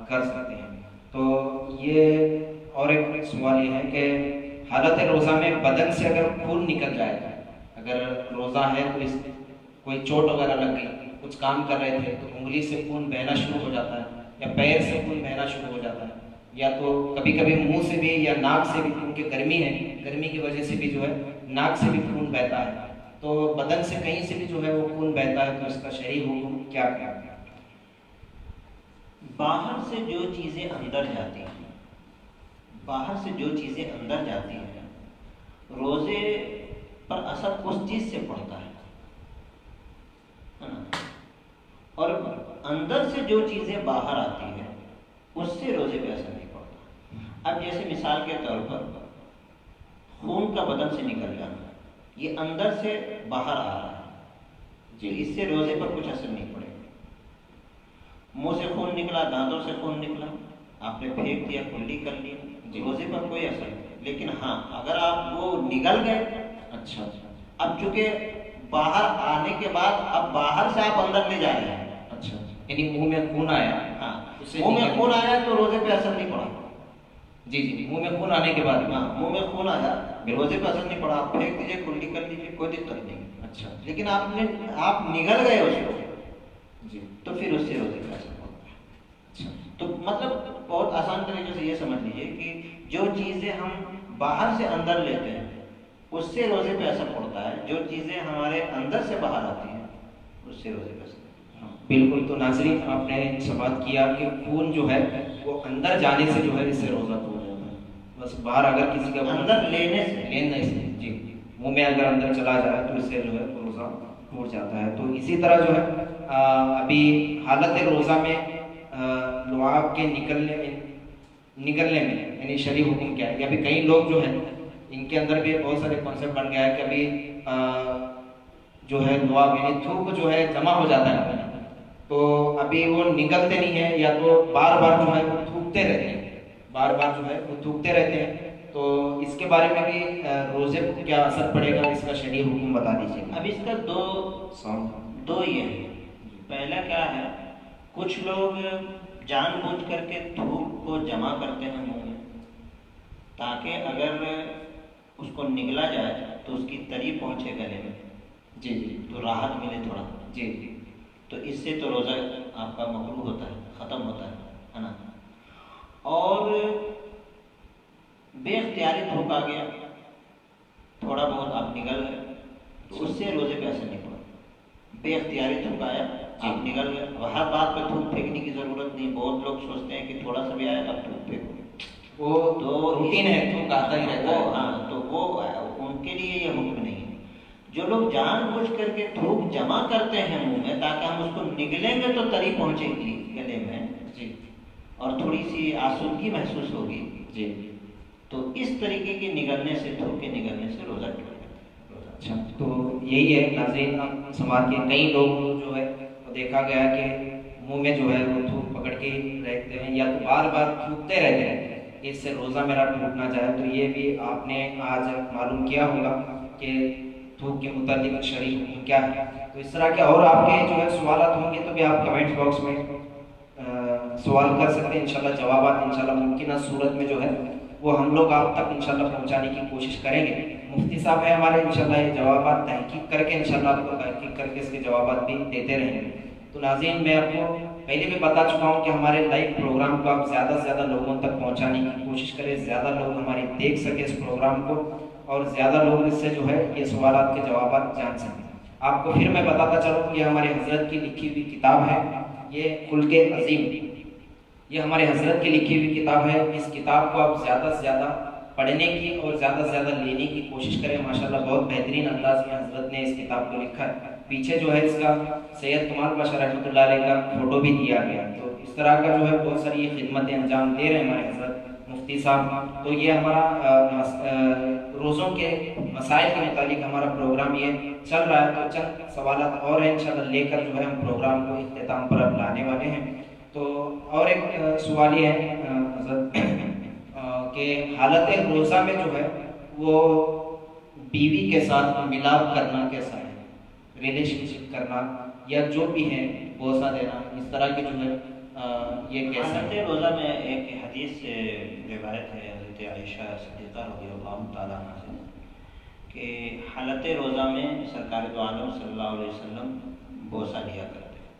[SPEAKER 1] کر سکتے ہیں. تو یہ اور ایک سوال یہ ہے کہ حالت روزہ میں بدن سے اگر خون نکل جائے، اگر روزہ ہے تو کوئی چوٹ وغیرہ لگ گئی، کچھ کام کر رہے تھے تو انگلی سے خون بہنا شروع ہو جاتا ہے یا پیر سے خون بہنا شروع ہو جاتا ہے، یا تو کبھی کبھی منہ سے بھی یا ناک سے بھی، کیونکہ گرمی ہے، گرمی کی وجہ سے بھی جو ہے ناک سے بھی خون بہتا ہے، تو بدن سے کہیں سے بھی جو ہے وہ خون بہتا ہے، تو اس کا شرعی حکم کیا ہے؟
[SPEAKER 2] باہر سے جو چیزیں اندر جاتی ہیں، باہر سے جو چیزیں اندر جاتی ہیں، روزے پر اثر اس چیز سے پڑتا ہے نا. اور اندر سے جو چیزیں باہر آتی ہیں اس سے روزے پہ اثر نہیں پڑتا. اب جیسے مثال کے طور پر خون کا بدن سے نکل جانا، یہ اندر سے باہر آ رہا ہے، جی، اس سے روزے پر کچھ اثر نہیں پڑے گا. منہ سے خون نکلا، دانتوں سے خون نکلا، آپ نے پھینک دیا، کلی کر لی، روزے پر کوئی اثر نہیں. لیکن ہاں اگر آپ وہ نگل گئے، اچھا، اب چونکہ باہر آنے کے بعد اب باہر سے آپ اندر لے جا رہے ہیں،
[SPEAKER 1] اچھا، یعنی منہ میں خون آیا،
[SPEAKER 2] ہاں منہ میں خون آیا تو روزے پہ اثر نہیں پڑا.
[SPEAKER 1] جی جی، منہ میں خون آنے کے بعد،
[SPEAKER 2] ہاں منہ میں خون آیا، روزے پہ اثر نہیں پڑا، آپ پھینک دیجیے، کلی کر لیجیے، کوئی دقت نہیں.
[SPEAKER 1] اچھا،
[SPEAKER 2] لیکن آپ نگل گئے اس کو،
[SPEAKER 1] جی،
[SPEAKER 2] تو پھر اس سے روزے پہ اثر پڑتا ہے. اچھا، تو مطلب بہت آسان طریقے سے یہ سمجھ لیجیے کہ جو چیزیں ہم باہر سے اندر لیتے ہیں اس سے روزے پہ اثر پڑتا ہے، جو چیزیں ہمارے اندر سے باہر آتی ہیں اس سے روزے پہ اثر پڑتا ہے.
[SPEAKER 1] بالکل. تو ناظرین، آپ نے سوال کیا کہ خون جو ہے وہ اندر جانے سے جو ہے اس سے روزہ ٹوٹ جاتا ہے. بس باہر اگر کسی کا
[SPEAKER 2] اندر لینے سے،
[SPEAKER 1] جی، منہ میں اگر اندر چلا جائے تو اس سے جو ہے روزہ ٹوٹ جاتا ہے. تو اسی طرح جو ہے ابھی حالت روزہ میں لعاب کے نکلنے میں یعنی شرعی حکم کیا ہے؟ کہ ابھی کئی لوگ جو ہیں ان کے اندر بھی بہت سارے کانسیپٹ بن گیا ہے کہ ابھی جو ہے لعاب یعنی تھوک جو ہے جمع ہو جاتا ہے، تو ابھی وہ نکلتے نہیں ہیں، یا تو بار بار جو ہے وہ تھوکتے رہتے ہیں، بار بار جو ہے وہ تھوکتے رہتے ہیں، تو اس کے بارے میں بھی روزے کو کیا اثر پڑے گا، اس کا شرعی حکم بتا دیجیے گا۔
[SPEAKER 2] اب اس کا دو یہ ہے۔ پہلا کیا ہے، کچھ لوگ جان بوجھ کر کے تھوک کو جمع کرتے ہیں منہ میں، تاکہ اگر اس کو نگلا جائے تو اس کی تری پہنچے گلے میں،
[SPEAKER 1] جی جی،
[SPEAKER 2] تو راحت ملے تھوڑا،
[SPEAKER 1] جی جی،
[SPEAKER 2] تو اس سے تو روزہ آپ کا مکروہ ہوتا ہے، ختم ہوتا ہے نا۔ اور بے اختیاری تھوک آ گیا، تھوڑا بہت آپ نگل گئے تو اس سے روزے پہ اثر نہیں پڑا۔ بے اختیاری تھوک آیا، آپ نگل گئے، اور ہر بات پہ تھوک پھینکنے کی ضرورت نہیں۔ بہت لوگ سوچتے ہیں کہ تھوڑا سا بھی آیا تب تھوک پھینکو،
[SPEAKER 1] وہ تو روٹین ہے، تھوک آتا ہی رہتا ہے۔
[SPEAKER 2] ہاں، تو وہ ان کے لیے یہ حکم نہیں ہے۔ جو لوگ جان بوجھ کر کے تھوک جمع کرتے ہیں منہ میں تاکہ ہم اس کو نگلیں گے تو تری پہنچے گی گلے میں،
[SPEAKER 1] جی،
[SPEAKER 2] اور تھوڑی سی آسودگی محسوس ہوگی،
[SPEAKER 1] جی،
[SPEAKER 2] تو اس طریقے کے نگلنے سے، تھوک کے نگلنے سے روزہ ٹوٹ جاتا ہے۔
[SPEAKER 1] اچھا، تو یہی ہے ناظرین، سماج کے کئی لوگ جو ہے وہ دیکھا گیا کہ منہ میں جو ہے وہ تھوک پکڑ کے رہتے ہیں، یا تو بار بار تھوکتے رہتے ہیں، اس سے روزہ میرا ٹوٹ نہ جائے۔ تو یہ بھی آپ نے آج معلوم کیا ہوگا کہ تھوک کے متعلق شرعی حکم کیا ہے۔ تو اس طرح کے اور آپ کے جو ہے سوالات ہوں گے تو بھی آپ کمنٹ باکس میں سوال کر سکتے ہیں، انشاءاللہ جوابات انشاءاللہ ممکنہ صورت میں جو ہے وہ ہم لوگ آپ تک انشاءاللہ پہنچانے کی کوشش کریں گے۔ مفتی صاحب ہیں ہمارے، انشاءاللہ یہ جوابات تحقیق کر کے انشاءاللہ آپ کو تحقیق کر کے اس کے جوابات بھی دیتے رہیں گے۔ تو ناظرین، میں آپ کو پہلے بھی بتا چکا ہوں کہ ہمارے لائیو پروگرام کو آپ زیادہ سے زیادہ لوگوں تک پہنچانے کی کوشش کریں، زیادہ لوگ ہماری دیکھ سکیں اس پروگرام کو، اور زیادہ لوگ اس سے جو ہے یہ سوالات کے جوابات جان سکیں۔ آپ کو پھر میں بتاتا چلوں، یہ ہمارے حضرت کی لکھی ہوئی کتاب ہے، یہ خلق عظیم، یہ ہمارے حضرت کی لکھی ہوئی کتاب ہے۔ اس کتاب کو آپ زیادہ سے زیادہ پڑھنے کی اور زیادہ سے زیادہ لینے کی کوشش کریں۔ ماشاءاللہ بہت بہترین انداز میں حضرت نے اس کتاب کو لکھا ہے۔ پیچھے جو ہے اس کا سید کمال پاشا رحمۃ اللہ علیہ کا فوٹو بھی دیا گیا، تو اس طرح کا جو ہے بہت ساری خدمتیں انجام دے رہے ہیں ہمارے حضرت مفتی صاحب۔ تو یہ ہمارا روزوں کے مسائل کے متعلق ہمارا پروگرام یہ چل رہا ہے۔ تو چند سوالات اور ہیں انشاءاللہ لے کر جو ہے ہم پروگرام کو اختتام پر اب لانے والے ہیں۔ تو اور ایک سوال یہ ہے حضرت کہ حالت روزہ میں جو ہے وہ بیوی کے ساتھ ملاپ کرنا کیسا ہے، ریلیشن شپ کرنا یا جو بھی ہے بوسہ دینا، اس طرح کے جو ہے یہ کیسا
[SPEAKER 2] حالت
[SPEAKER 1] ہے؟
[SPEAKER 2] روزہ میں ایک حدیث سے روایت ہے حضرت عائشہ صدیقہ رضی اللہ تعالیٰ عنہ سے کہ حالت روزہ میں سرکار دو عالم صلی اللہ علیہ وسلم بوسہ لیا کرتے ہیں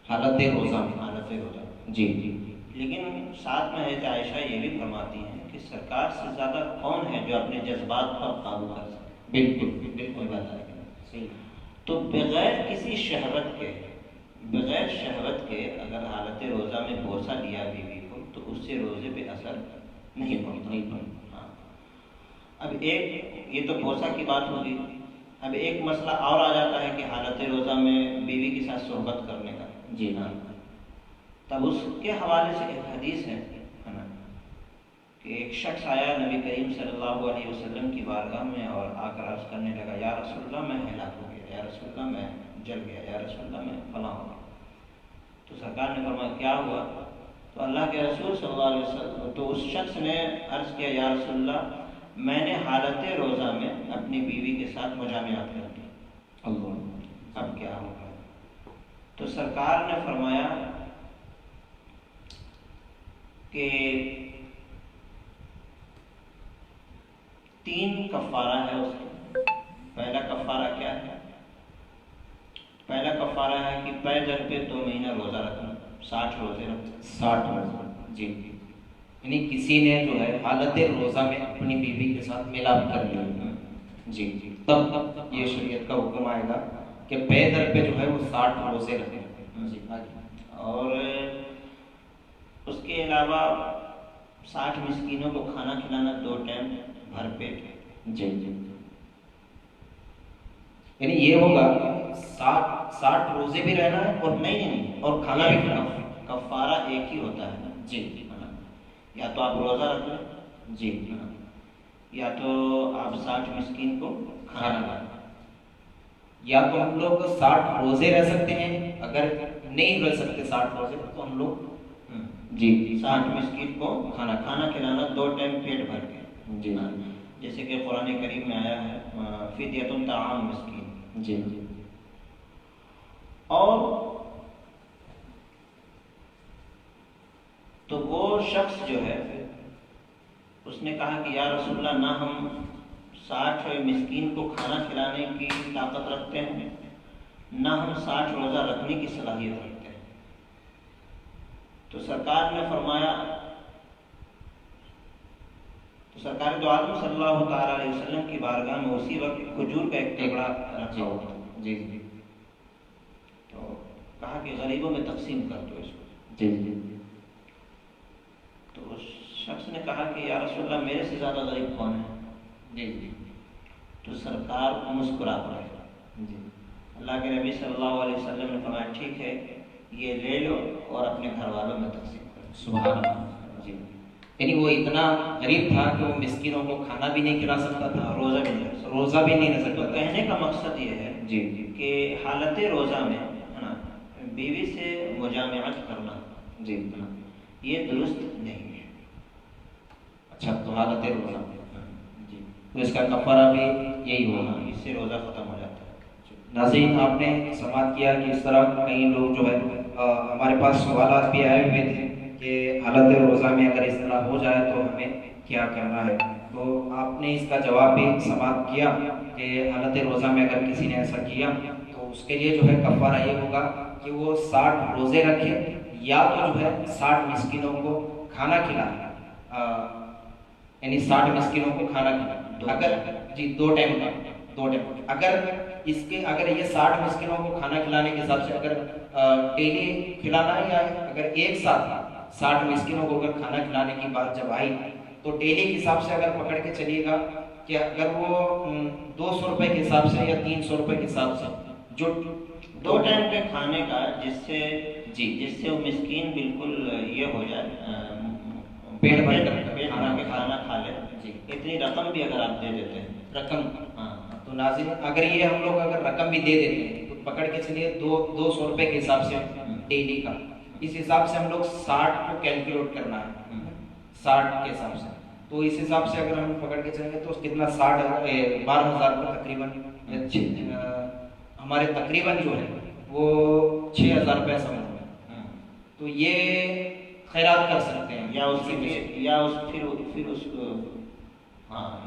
[SPEAKER 1] حالت روزہ میں؟
[SPEAKER 2] حالت روزہ میں،
[SPEAKER 1] جی جی،
[SPEAKER 2] لیکن ساتھ میں حضرت عائشہ یہ بھی فرماتی ہیں کہ سرکار سے زیادہ کون ہے جو اپنے جذبات پر قابو کر سکے؟
[SPEAKER 1] بالکل بالکل
[SPEAKER 2] بات ہے
[SPEAKER 1] صحیح۔
[SPEAKER 2] تو بغیر کسی شہوت کے، بغیر شہوت کے اگر حالت روزہ میں بوسہ لیا بیوی کو تو اس سے روزے پہ اثر نہیں پڑتا۔ ہاں، اب ایک یہ تو بوسہ کی بات ہوگی، اب ایک مسئلہ اور آ جاتا ہے کہ حالت روزہ میں بیوی کے ساتھ صحبت کرنے کا،
[SPEAKER 1] جی ہاں،
[SPEAKER 2] تب اس کے حوالے سے ایک حدیث ہے نا کہ ایک شخص آیا نبی کریم صلی اللہ علیہ وسلم کی بارگاہ میں اور آ کر عرض کرنے لگا، یا رسول اللہ میں ہلاک ہو گیا، یا رسول اللہ میں جل گیا، یا رسول اللہ میں فلاں ہو گیا۔ تو سرکار نے فرمایا کیا ہوا؟ تو اللہ کے رسول صلی اللہ علیہ وسلم، تو اس شخص نے عرض کیا، یا رسول اللہ میں نے حالت روزہ میں اپنی بیوی کے ساتھ مجامعات کر دی،
[SPEAKER 1] اللہ،
[SPEAKER 2] اب کیا ہوگا؟ تو سرکار نے فرمایا کہ 3 کفارہ ہے اس کا۔ پہلا کفارہ کیا ہے؟ پہلا کفارہ ہے کہ پے در پہ 2 مہینہ روزہ رکھنا، 60 روزے رکھنا،
[SPEAKER 1] 60 روزہ، جی، یعنی کسی نے جو ہے حالت روزہ میں اپنی بیوی کے ساتھ ملاپ کر لیا، جی جی، تب یہ شریعت کا حکم آئے گا کہ پے در پہ جو ہے وہ 60 روزے رکھیں، جی آگے۔
[SPEAKER 2] اور اس کے علاوہ 60 مسکینوں کو کھانا کھلانا 2 ٹائم بھر پیٹ،
[SPEAKER 1] جی جی، یعنی یہ ہوگا 60 روزے بھی رہنا ہے اور
[SPEAKER 2] نہیں
[SPEAKER 1] اور کھانا بھی کھلانا،
[SPEAKER 2] کفارہ ایک ہی ہوتا ہے،
[SPEAKER 1] جی
[SPEAKER 2] یا تو آپ روزہ رکھ لیں،
[SPEAKER 1] جی،
[SPEAKER 2] یا تو آپ 60 مسکین کو کھانا کھلائیں۔
[SPEAKER 1] یا تو ہم لوگ 60 روزے رہ سکتے ہیں، اگر نہیں رہ سکتے 60 روزے تو ہم لوگ جی
[SPEAKER 2] 60 مسکین کو کھانا کھلانا 2 ٹائم پیٹ بھر کے،
[SPEAKER 1] جی
[SPEAKER 2] جیسے کہ قرآن کریم میں آیا ہے فدیۃ طعام مسکین.
[SPEAKER 1] جی
[SPEAKER 2] اور تو وہ شخص جو ہے اس نے کہا کہ یا رسول اللہ نہ ہم 60 مسکین کو کھانا کھلانے کی طاقت رکھتے ہیں نہ ہم 60 روزہ رکھنے کی صلاحیت رکھتے ہیں. تو سرکار نے فرمایا تو سرکار دو عالم صلی اللہ تعالیٰ علیہ وسلم کی بارگاہ میں اسی وقت کھجور کا ایک ٹکڑا رکھا ہوا تھا.
[SPEAKER 1] جی
[SPEAKER 2] تو کہا کہ غریبوں میں تقسیم کر دو اس کو.
[SPEAKER 1] جی
[SPEAKER 2] تو اس شخص نے کہا کہ یا رسول اللہ میرے سے زیادہ غریب کون ہے؟
[SPEAKER 1] جی
[SPEAKER 2] تو سرکار مسکرا پڑے.
[SPEAKER 1] جی
[SPEAKER 2] اللہ کے نبی صلی اللہ علیہ وسلم نے فرمایا ٹھیک ہے یہ لے لو اور اپنے گھر والوں میں تقسیم کرو.
[SPEAKER 1] سبحان اللہ. جی یعنی وہ اتنا غریب تھا کہ وہ مسکینوں کو کھانا بھی نہیں کھلا سکتا تھا،
[SPEAKER 2] روزہ بھی نہیں.
[SPEAKER 1] روزہ بھی نہیں رکھ
[SPEAKER 2] تو
[SPEAKER 1] سکتا تھا.
[SPEAKER 2] کہنے کا مقصد یہ ہے
[SPEAKER 1] جی
[SPEAKER 2] کہ حالت روزہ میں ہے نا بیوی سے مجامعت کرنا
[SPEAKER 1] جی
[SPEAKER 2] یہ درست نہیں ہے.
[SPEAKER 1] اچھا تو حالت روزہ جی تو اس کا کفارہ بھی یہی ہوگا.
[SPEAKER 2] اس سے روزہ ختم ہو جاتا ہے.
[SPEAKER 1] ناظرین آپ نے سماعت کیا کہ اس طرح کئی لوگ جو ہے ہمارے پاس سوالات بھی آئے ہوئے تھے کہ حالت روزہ میں اگر اس طرح ہو جائے تو ہمیں کیا کرنا ہے. تو آپ نے اس کا جواب بھی سماعت کیا کہ حالت روزہ میں اگر کسی نے ایسا کیا تو اس کے لیے جو ہے کفارہ یہ ہوگا کہ وہ 60 روزے رکھے یا تو جو ہے 60 مسکینوں کو کھانا کھلائے، یعنی 60 مسکینوں کو کھانا کھلائے. اگر جی 2 ٹائم اگر یہ 60 مسکینوں کو کھانا کھلانے کے حساب سے اگر ڈیلی کھلانا ہے یا اگر ایک ساتھ 60 مسکینوں کو اگر کھانا کھلانے کی بات جب آئی تو ڈیلی کے حساب سے اگر پکڑ کے چلیے گا کہ اگر وہ 200 روپے کے حساب سے یا 300 روپے کے حساب سے جو
[SPEAKER 2] 2 ٹائم کے کھانے کا جس سے وہ مسکین بالکل یہ ہو جائے
[SPEAKER 1] پیٹ بھر
[SPEAKER 2] کے کھانا کھا لے.
[SPEAKER 1] جی
[SPEAKER 2] اتنی رقم بھی اگر آپ دے دیتے ہیں
[SPEAKER 1] رقم تو ناظرین اگر یہ ہم لوگ اگر رقم بھی دے دیتے ہیں تو پکڑ کے چلیے 200 روپے کے حساب سے ڈیلی کا، اس حساب سے ہم لوگ 60 کو کیلکولیٹ کرنا ہے 60 کے حساب سے. تو اس حساب سے اگر ہم پکڑ کے چلیں گے تو کتنا 12,000 کا تقریباً ہمارے تقریباً جو ہے وہ 6,000 روپے سمجھ میں. تو یہ خیرات کر سکتے ہیں
[SPEAKER 2] یا اس پھر اس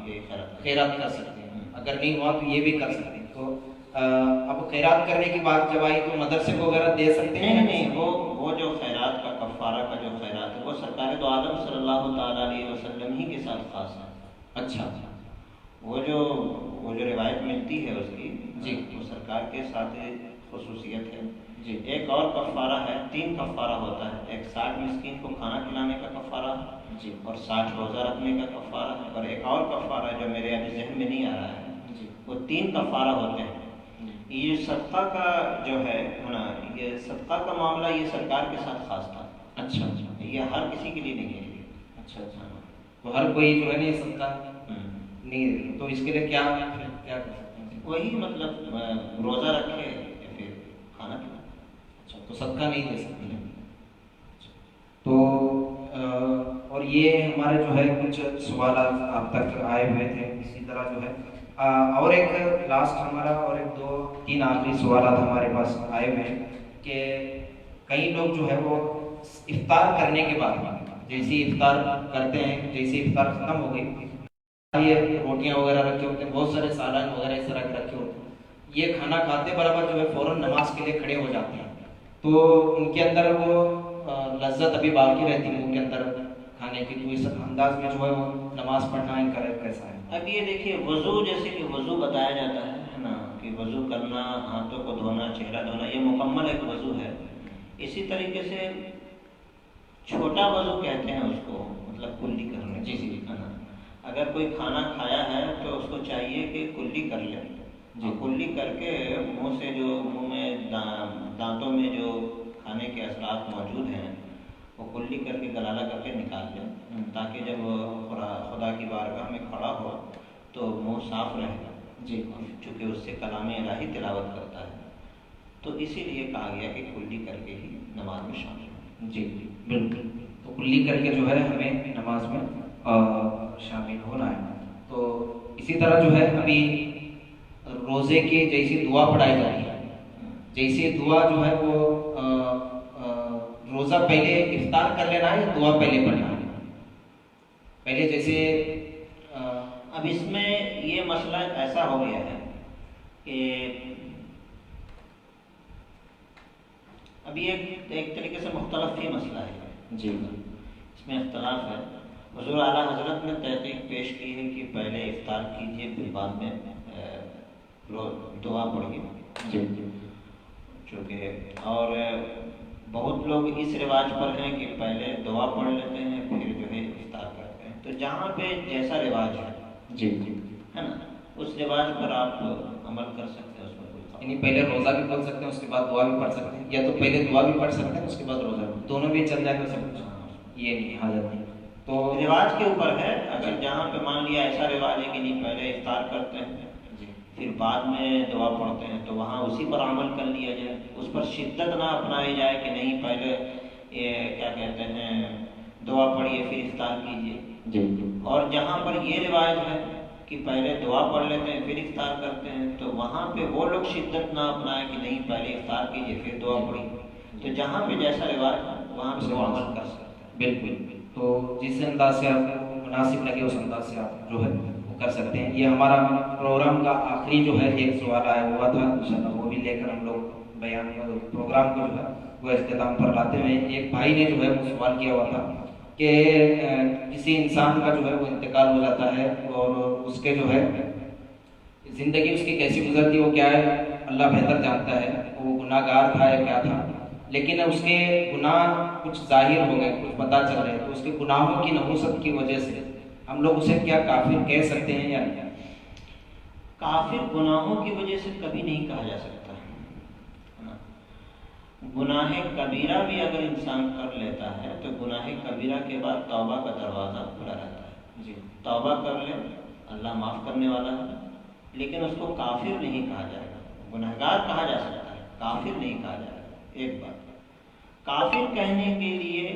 [SPEAKER 2] یہ
[SPEAKER 1] خیرات کر سکتے ہیں. اگر نہیں ہوا تو یہ بھی کر سکتے ہیں. تو اب خیرات کرنے کی بات جب آئی تو مدرسے کو وغیرہ دے سکتے ہیں.
[SPEAKER 2] نہیں وہ جو خیرات کا کفارہ کا جو خیرات ہے وہ سرکار دو عالم صلی اللہ تعالیٰ علیہ وسلم ہی کے ساتھ خاص ہے.
[SPEAKER 1] اچھا
[SPEAKER 2] وہ جو روایت ملتی ہے اس کی
[SPEAKER 1] جی
[SPEAKER 2] وہ سرکار کے ساتھ خصوصیت ہے.
[SPEAKER 1] جی
[SPEAKER 2] ایک اور کفارہ ہے، 3 کفارہ ہوتا ہے. ایک 60 مسکین کو کھانا کھلانے کا کفارہ
[SPEAKER 1] جی
[SPEAKER 2] اور 60 روزہ رکھنے کا کفارہ ہے. اور ایک اور کفارہ جو میرے ابھی ذہن میں نہیں آ رہا ہے
[SPEAKER 1] جی
[SPEAKER 2] وہ 3 کفارہ ہوتے ہیں. یہ صدقہ کا جو ہے نا یہ صدقہ کا معاملہ یہ سرکار کے ساتھ خاص تھا.
[SPEAKER 1] اچھا
[SPEAKER 2] یہ ہر کسی کے لیے نہیں ہے.
[SPEAKER 1] اچھا تو ہر کوئی جو ہے نہیں سکتا نہیں، تو اس کے لیے کیا کر سکتے ہیں؟
[SPEAKER 2] وہی مطلب روزہ رکھے یا پھر کھانا کھلائے.
[SPEAKER 1] اچھا تو صدقہ نہیں دے سکتے. تو اور یہ ہمارے جو ہے کچھ سوالات آپ تک آئے ہوئے تھے. اسی طرح جو ہے اور ایک لاسٹ ہمارا اور 2-3 آخری سوالات ہمارے پاس آئے ہوئے ہیں کہ کئی لوگ جو ہے وہ افطار کرنے کے بعد جیسی افطار کرتے ہیں جیسی افطار ختم ہو گئی یہ روٹیاں وغیرہ رکھے ہوتے ہیں، بہت سارے سالن وغیرہ اس طرح کے رکھے ہوتے ہیں، یہ کھانا کھاتے برابر جو ہے فوراً نماز کے لیے کھڑے ہو جاتے ہیں. تو ان کے اندر وہ لذت ابھی باقی رہتی ہے منہ کے اندر کھانے کی. تو اس انداز میں جو ہے وہ نماز پڑھنا ان کا کیسا ہے؟
[SPEAKER 2] اب یہ دیکھیے وضو جیسے کہ وضو بتایا جاتا ہے نا کہ وضو کرنا، ہاتھوں کو دھونا، چہرہ دھونا، یہ مکمل ایک وضو ہے. اسی طریقے سے چھوٹا وضو کہتے ہیں اس کو، مطلب کلی کرنا.
[SPEAKER 1] جی
[SPEAKER 2] اگر کوئی کھانا کھایا ہے تو اس کو چاہیے کہ کلی کر لے. کلی کر کے منہ میں دانتوں میں جو کھانے کے اثرات موجود ہیں وہ کلی کر کے گلالہ کر کے نکال لیں تاکہ جب خدا کی بارگاہ میں کھڑا ہو تو منہ صاف رہے گا. چونکہ اس سے کلام الہی تلاوت کرتا ہے تو اسی لیے کہا گیا کہ کلی کر کے ہی نماز میں شامل ہو.
[SPEAKER 1] بالکل. تو کلی کر کے جو ہے ہمیں نماز میں شامل ہونا ہے. تو اسی طرح جو ہے ابھی روزے کی جیسی دعا پڑھائی جاتی ہے، جیسی دعا جو ہے وہ روزہ پہلے افطار کر لینا ہے یا دعا پہلے پڑھنا ہے؟ پہلے جیسے
[SPEAKER 2] اب اس میں یہ مسئلہ ایسا ہو گیا ہے کہ ابھی ایک طریقے سے مختلف ہی مسئلہ ہے
[SPEAKER 1] جی،
[SPEAKER 2] اس میں اختلاف ہے. حضور اعلیٰ حضرت نے تحقیق پیش کی ہے کہ پہلے افطار کیجیے پھر بعد میں دعا پڑھیے.
[SPEAKER 1] جی
[SPEAKER 2] چونکہ اور بہت لوگ اس رواج پر ہیں کہ پہلے دعا پڑھ لیتے ہیں پھر جو ہے افطار کرتے ہیں. تو جہاں پہ جیسا رواج ہے
[SPEAKER 1] جی
[SPEAKER 2] ہے نا اس رواج پر آپ عمل کر سکتے ہیں. اس میں کوئی
[SPEAKER 1] یعنی پہلے روزہ بھی پڑھ سکتے ہیں اس کے بعد دعا بھی پڑھ سکتے ہیں، یا تو پہلے دعا بھی پڑھ سکتے ہیں اس کے بعد روزہ بھی، دونوں بھی چل جائے گا سب کچھ، یہ نہیں حاجت نہیں. تو
[SPEAKER 2] رواج کے اوپر ہے. اگر جہاں پہ مان لیا ایسا رواج ہے کہ نہیں پہلے افطار کرتے ہیں پھر بعد میں دعا پڑھتے ہیں تو وہاں اسی پر عمل کر لیا جائے، اس پر شدت نہ اپنائی جائے کہ نہیں پہلے یہ کیا کہتے ہیں دعا پڑھیے پھر افطار کیجیے. اور جہاں پر یہ رواج ہے کہ پہلے دعا پڑھ لیتے ہیں پھر افطار کرتے ہیں تو وہاں پہ وہ لوگ شدت نہ اپنائیں کہ نہیں پہلے افطار کیجیے پھر دعا پڑھیے. تو جہاں پہ جیسا رواج ہے وہاں پہ وہ عمل کر سکتے ہیں.
[SPEAKER 1] بالکل. تو جس انداز سے آپ کو مناسب لگے اس انداز سے آپ جو ہے وہ کر سکتے ہیں. یہ ہمارا پروگرام کا آخری جو ہے ایک سوال آیا ہوا تھا، انشاءاللہ وہ بھی لے کر ہم لوگ بیان پروگرام کو جو ہے وہ اختتام پر لاتے ہوئے ایک بھائی نے جو ہے وہ سوال کیا ہوا تھا کہ کسی انسان کا جو ہے وہ انتقال ہو جاتا ہے اور اس کے جو ہے زندگی اس کی کیسی گزرتی وہ کیا ہے اللہ بہتر جانتا ہے، وہ گناہ گار تھا یا کیا تھا، لیکن اس کے گناہ کچھ ظاہر ہو گئے، کچھ پتہ چل رہے ہیں، تو اس کے گناہوں کی نحوست کی وجہ سے ہم لوگ اسے کیا کافر کہہ سکتے ہیں یا نہیں؟
[SPEAKER 2] کافر گناہوں کی وجہ سے کبھی نہیں کہا جا سکتا. گناہ کبیرہ بھی اگر انسان کر لیتا ہے تو گناہ کبیرہ کے بعد توبہ کا دروازہ کھلا رہتا ہے.
[SPEAKER 1] جی
[SPEAKER 2] توبہ کر لے اللہ معاف کرنے والا ہے، لیکن اس کو کافر نہیں کہا جائے گا. گنہگار کہا جا سکتا ہے، کافر نہیں کہا جائے گا. ایک بات کافر کہنے کے لیے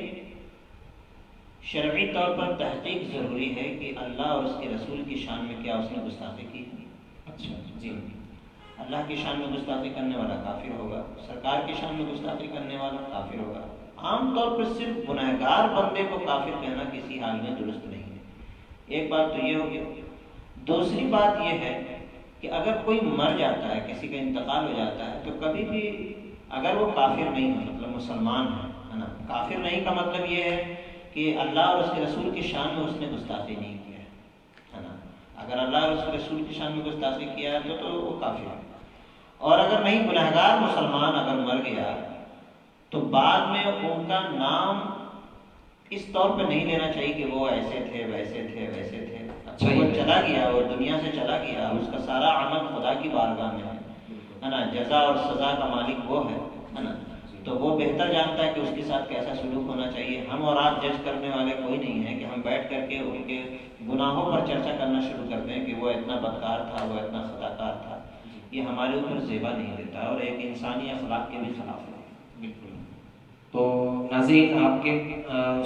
[SPEAKER 2] شرعی طور پر تحقیق ضروری ہے کہ اللہ اور اس کے رسول کی شان میں کیا اس نے گستاخی کی.
[SPEAKER 1] اچھا جی،
[SPEAKER 2] اللہ کی شان میں گستاخی کرنے والا کافر ہوگا، سرکار کی شان میں گستاخی کرنے والا کافر ہوگا. عام طور پر صرف گنہگار بندے کو کافر کہنا کسی حال میں درست نہیں ہے. ایک بات تو یہ ہوگی. دوسری بات یہ ہے کہ اگر کوئی مر جاتا ہے، کسی کا انتقال ہو جاتا ہے، تو کبھی بھی اگر وہ کافر نہیں ہے مطلب مسلمان ہے نا. کافر نہیں کا مطلب یہ ہے کہ اللہ اور اس کے رسول کی شان میں اس نے گستاخی نہیں کیا ہے نا. اگر اللہ اور اس کے رسول کی شان میں گستاخی کیا ہے تو وہ کافر ہے. اور اگر نہیں گنہگار مسلمان اگر مر گیا تو بعد میں ان کا نام اس طور پہ نہیں لینا چاہیے کہ وہ ایسے تھے ویسے تھے ویسے تھے. اچھا وہ چلا گیا اور دنیا سے چلا گیا، اس کا سارا عمل خدا کی بارگاہ میں ہے نا. جزا اور سزا کا مالک وہ ہے نا. تو وہ بہتر جانتا ہے کہ اس کے ساتھ کیسا سلوک ہونا چاہیے. ہم اور آپ جج کرنے والے کوئی نہیں ہے کہ ہم بیٹھ کر کے ان کے گناہوں پر چرچا کرنا شروع کرتے ہیں کہ وہ اتنا بدکار تھا، وہ اتنا خطاکار تھا. یہ ہمارے اوپر زیبا نہیں دیتا اور ایک انسانی اخلاق کے بھی خلاف ہے.
[SPEAKER 1] بالکل. تو ناظرین آپ کے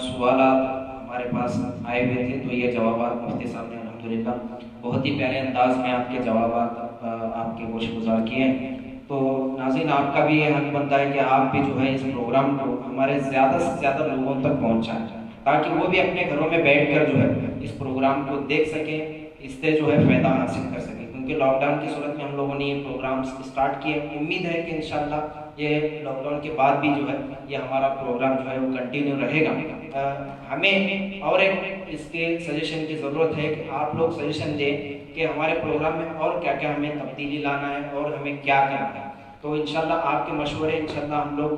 [SPEAKER 1] سوالات ہمارے پاس آئے ہوئے تھے، تو یہ جوابات مفتی صاحب نے الحمدللہ بہت ہی پیارے انداز میں آپ کے جوابات آپ کے گوش گزار کیے ہیں. تو ناظرین آپ کا بھی یہ حق بنتا ہے کہ آپ بھی جو ہے اس پروگرام کو ہمارے زیادہ سے زیادہ لوگوں تک پہنچائیں تاکہ وہ بھی اپنے گھروں میں بیٹھ کر جو ہے اس پروگرام کو دیکھ سکیں، اس سے جو ہے فائدہ حاصل کر سکیں. کیونکہ لاک ڈاؤن کی صورت میں ہم لوگوں نے یہ پروگرامز اسٹارٹ کیے. امید ہے کہ انشاءاللہ یہ لاک ڈاؤن کے بعد بھی جو ہے یہ ہمارا پروگرام جو ہے وہ کنٹینیو رہے گا. ہمیں اور ایک اس کے سجیشن کی ضرورت ہے کہ آپ لوگ سجیشن دیں کہ ہمارے پروگرام میں اور کیا کیا ہمیں تبدیلی لانا ہے اور ہمیں کیا کرنا ہے. تو انشاءاللہ آپ کے مشورے انشاءاللہ ہم لوگ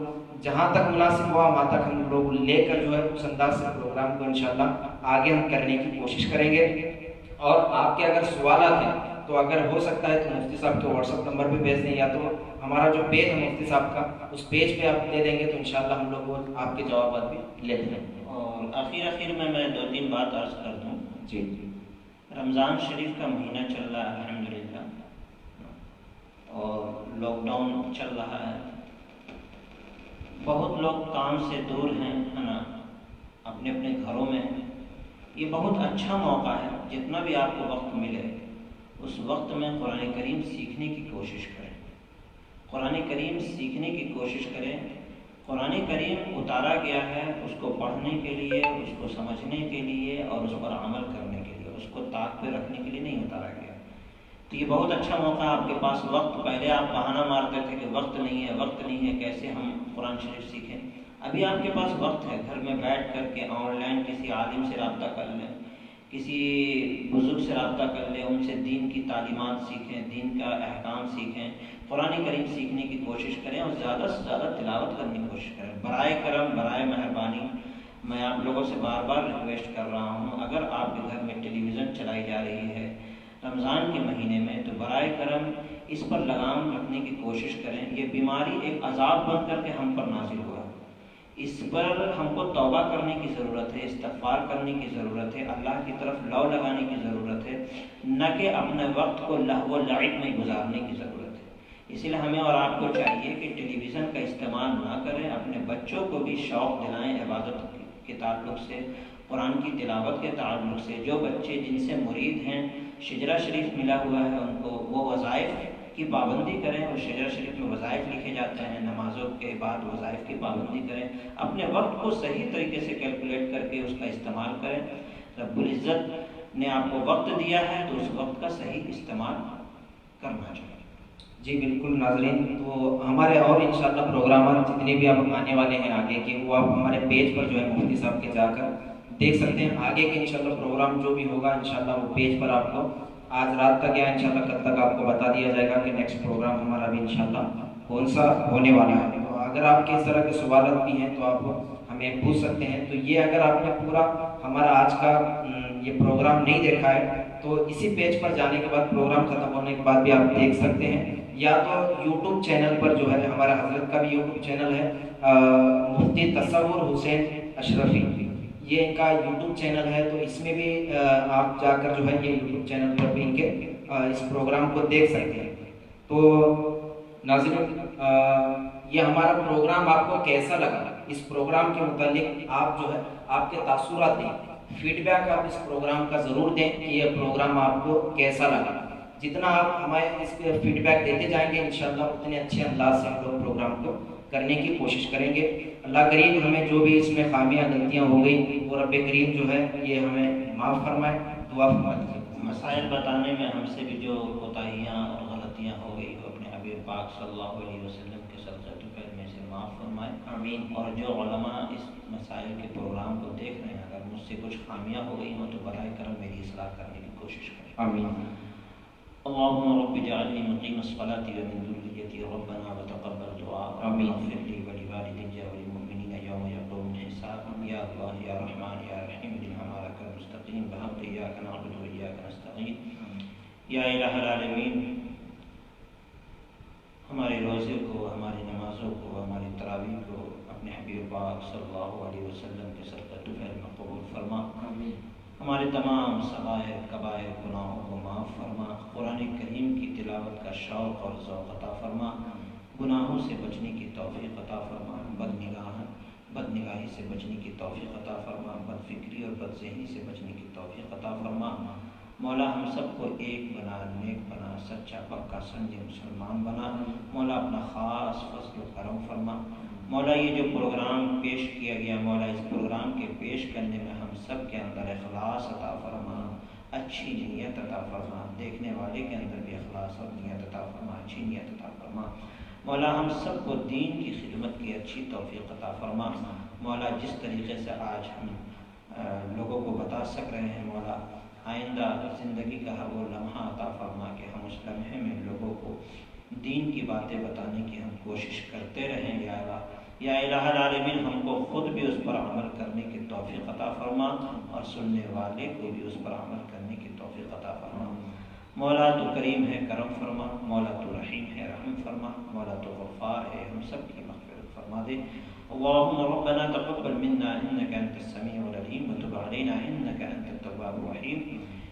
[SPEAKER 1] جہاں تک مناسب ہوا وہاں تک ہم لوگ لے کر جو ہے اس انداز سے پروگرام کو انشاءاللہ آگے ہم کرنے کی کوشش کریں گے. اور آپ کے اگر سوالات ہیں تو اگر ہو سکتا ہے تو مفتی صاحب کے واٹس ایپ نمبر پہ بھیج دیں، یا تو ہمارا جو پیج ہے مفتی صاحب کا اس پیج پہ آپ دے دیں گے تو انشاءاللہ ہم لوگ وہ آپ کے جوابات بھی لیتے ہیں.
[SPEAKER 2] اور آخر میں 2-3 بات عرض کر دوں.
[SPEAKER 1] جی
[SPEAKER 2] رمضان شریف کا مہینہ چل رہا ہے الحمدللہ، اور لاک ڈاؤن چل رہا ہے. بہت لوگ کام سے دور ہیں ہے نا، اپنے اپنے گھروں میں. یہ بہت اچھا موقع ہے جتنا بھی آپ کو وقت ملے اس وقت میں قرآن کریم سیکھنے کی کوشش کریں، قرآن کریم سیکھنے کی کوشش کریں۔ قرآن کریم اتارا گیا ہے اس کو پڑھنے کے لیے، اس کو سمجھنے کے لیے اور اس پر عمل کرنے کے لیے، اس کو طاق پہ رکھنے کے لیے نہیں اتارا گیا۔ تو یہ بہت اچھا موقع ہے آپ کے پاس وقت، پہلے آپ بہانہ مارتے تھے کہ وقت نہیں ہے، وقت نہیں ہے، کیسے ہم قرآن شریف سیکھیں۔ ابھی آپ کے پاس وقت ہے، گھر میں بیٹھ کر کے آن لائن کسی عالم سے رابطہ کر لیں، کسی بزرگ سے رابطہ کر لیں، ان سے دین کی تعلیمات سیکھیں، دین کا احکام سیکھیں، قرآن کریم سیکھنے کی کوشش کریں اور زیادہ سے زیادہ تلاوت کرنے کی کوشش کریں۔ برائے کرم، برائے مہربانی میں آپ لوگوں سے بار بار ریکویسٹ کر رہا ہوں، اگر آپ کے گھر میں ٹیلی ویژن چلائی جا رہی ہے رمضان کے مہینے میں تو برائے کرم اس پر لگام رکھنے کی کوشش کریں۔ یہ بیماری ایک عذاب بن کر کے ہم پر نازل ہوا، اس پر ہم کو توبہ کرنے کی ضرورت ہے، استغفار کرنے کی ضرورت ہے، اللہ کی طرف لو لگانے کی ضرورت ہے، نہ کہ اپنے وقت کو لہو و لعب میں گزارنے کی ضرورت ہے۔ اسی لیے ہمیں اور آپ کو چاہیے کہ ٹیلی ویژن کا استعمال نہ کریں، اپنے بچوں کو بھی شوق دلائیں عبادت کے تعلق سے، قرآن کی تلاوت کے تعلق سے۔ جو بچے جن سے مرید ہیں، شجرہ شریف ملا ہوا ہے ان کو، وہ وظائف کی پابندی کریں، اور شجرہ شریف میں وظائف لکھے جاتے ہیں، نمازوں کے بعد وظائف کی پابندی کریں، اپنے وقت کو صحیح طریقے سے کیلکولیٹ کر کے اس کا استعمال کریں۔ رب العزت نے آپ کو وقت دیا ہے تو اس وقت کا صحیح استعمال کرنا چاہیے۔
[SPEAKER 1] جی بالکل ناظرین، تو ہمارے اور انشاءاللہ پروگرامات جتنے بھی آپ آنے والے ہیں آگے کے، وہ آپ ہمارے پیج پر جو ہے مفتی صاحب کے جا کر دیکھ سکتے ہیں۔ آگے کے انشاءاللہ پروگرام جو بھی ہوگا انشاءاللہ وہ پیج پر آپ کو آج رات تک یا انشاءاللہ کل تک آپ کو بتا دیا جائے گا کہ نیکسٹ پروگرام ہمارا بھی انشاءاللہ کون سا ہونے والا ہے۔ تو اگر آپ کے اس طرح کے سوالات بھی ہیں تو آپ ہمیں پوچھ سکتے ہیں۔ تو یہ اگر آپ نے پورا ہمارا آج کا یہ پروگرام نہیں دیکھا ہے تو اسی پیج پر جانے کے بعد، پروگرام ختم ہونے کے بعد بھی آپ دیکھ سکتے ہیں، یا تو یوٹیوب چینل پر جو ہے ہمارا حضرت کا بھی یوٹیوب چینل ہے، مفتی تصور حسین اشرفی، یہ ان کا یوٹیوب چینل ہے، تو اس میں بھی آپ جا کر جو ہے یہ یوٹیوب چینل پر بھی ان کے اس پروگرام کو دیکھ سکتے ہیں۔ تو ناظرین، یہ ہمارا پروگرام آپ کو کیسا لگا؟ اس پروگرام کے متعلق آپ جو ہے آپ کے تاثرات دیں، فیڈ بیک آپ اس پروگرام کا ضرور دیں کہ یہ پروگرام آپ کو کیسا لگا۔ جتنا آپ ہمیں اس کے فیڈ بیک دیتے جائیں گے انشاءاللہ اتنے اچھے انداز سے ہم لوگ پروگرام کو کرنے کی کوشش کریں گے۔ اللہ کریم ہمیں جو بھی اس میں خامیاں غلطیاں ہو گئی وہ رب کریم جو ہے یہ ہمیں معاف فرمائے، دعا فرمائے۔
[SPEAKER 2] مسائل بتانے میں ہم سے بھی جو کوتاہیاں اور غلطیاں ہو گئی ہو اپنے حبیب پاک صلی اللہ علیہ وسلم کے صدقہ طفیل میں سے معاف فرمائے، آمین۔ اور جو علماء اس مسائل کے پروگرام کو دیکھ رہے ہیں، اگر مجھ سے کچھ خامیاں ہو گئی ہوں تو برائے کرم میری اصلاح کرنے کی کوشش کریں،
[SPEAKER 1] آمین۔
[SPEAKER 2] اللهم رب اجعلني مقيم الصلاة ومن ذريتي ربنا وتقبل دعاء،
[SPEAKER 1] آمين۔
[SPEAKER 2] واغفر لي ولوالدي وللمؤمنين يوم يقوم الحساب، يا الله يا رحمن يا رحيم برحمتك المستقيم بحق إياك نعبد وإياك نستعين، یا الہ العالمین ہمارے روزے کو، ہماری نمازوں کو، ہماری تراویح کو اپنے حبیب پاک صلی اللہ علیہ وسلم کے صدقہ طفیل میں قبول فرما، ہمارے تمام صغائر کبائر گناہوں کو معاف فرما، قرآن کریم کی تلاوت کا شوق اور ذوق عطا فرما، گناہوں سے بچنے کی توفیق عطا فرما، بد نگاہی سے بچنے کی توفیق عطا فرما، بد فکری اور بد ذہنی سے بچنے کی توفیق عطا فرما۔ مولا ہم سب کو ایک بنا، نیک بنا، سچا پکا سنجے مسلمان بنا، مولا اپنا خاص فضل و کرم فرما۔ مولا یہ جو پروگرام پیش کیا گیا، مولا اس پروگرام کے پیش کرنے میں ہم سب کے اندر اخلاص عطا فرما، اچھی نیت عطا فرما، دیکھنے والے کے اندر بھی اخلاص اور نیت عطا فرما، اچھی نیت عطا فرما۔ مولا ہم سب کو دین کی خدمت کی اچھی توفیق عطا فرما۔ مولا جس طریقے سے آج ہم لوگوں کو بتا سک رہے ہیں، مولا آئندہ زندگی کا ہر وہ لمحہ عطا فرما کہ ہم اس لمحے میں لوگوں کو دین کی باتیں بتانے کی ہم کوشش کرتے رہیں، یا اللہ یا الہ العالمین ہم کو خود بھی اس پر عمل کرنے کی توفیق عطا فرما، اور سننے والے کو بھی اس پر عمل کرنے کی توفیق عطا فرما۔ مولا تو کریم ہے، کرم فرما، مولا تو رحیم ہے، رحم فرما، مولا تو غفار ہے، ہم سب کی مغفرت فرما دے۔ اللهم ربنا تقبل منا انك انت السميع العليم وتب علينا انك انت التواب الرحيم،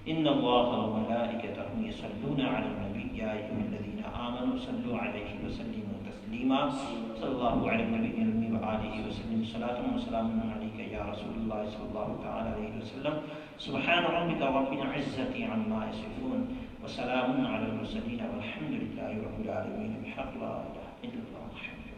[SPEAKER 2] ان الله وملائكته يصلون على النبي يا ايها الذين امنوا صلوا عليه وسلموا تسليما، صلى الله على النبي وآلہ وسلم صلاۃ و سلام علیک یا رسول اللہ صلی اللہ تعالی علیہ وسلم سبحان ربک رب العزۃ عما یصفون وسلام علی المرسلین والحمد للہ رب العالمین بحق لا الہ الا اللہ محمد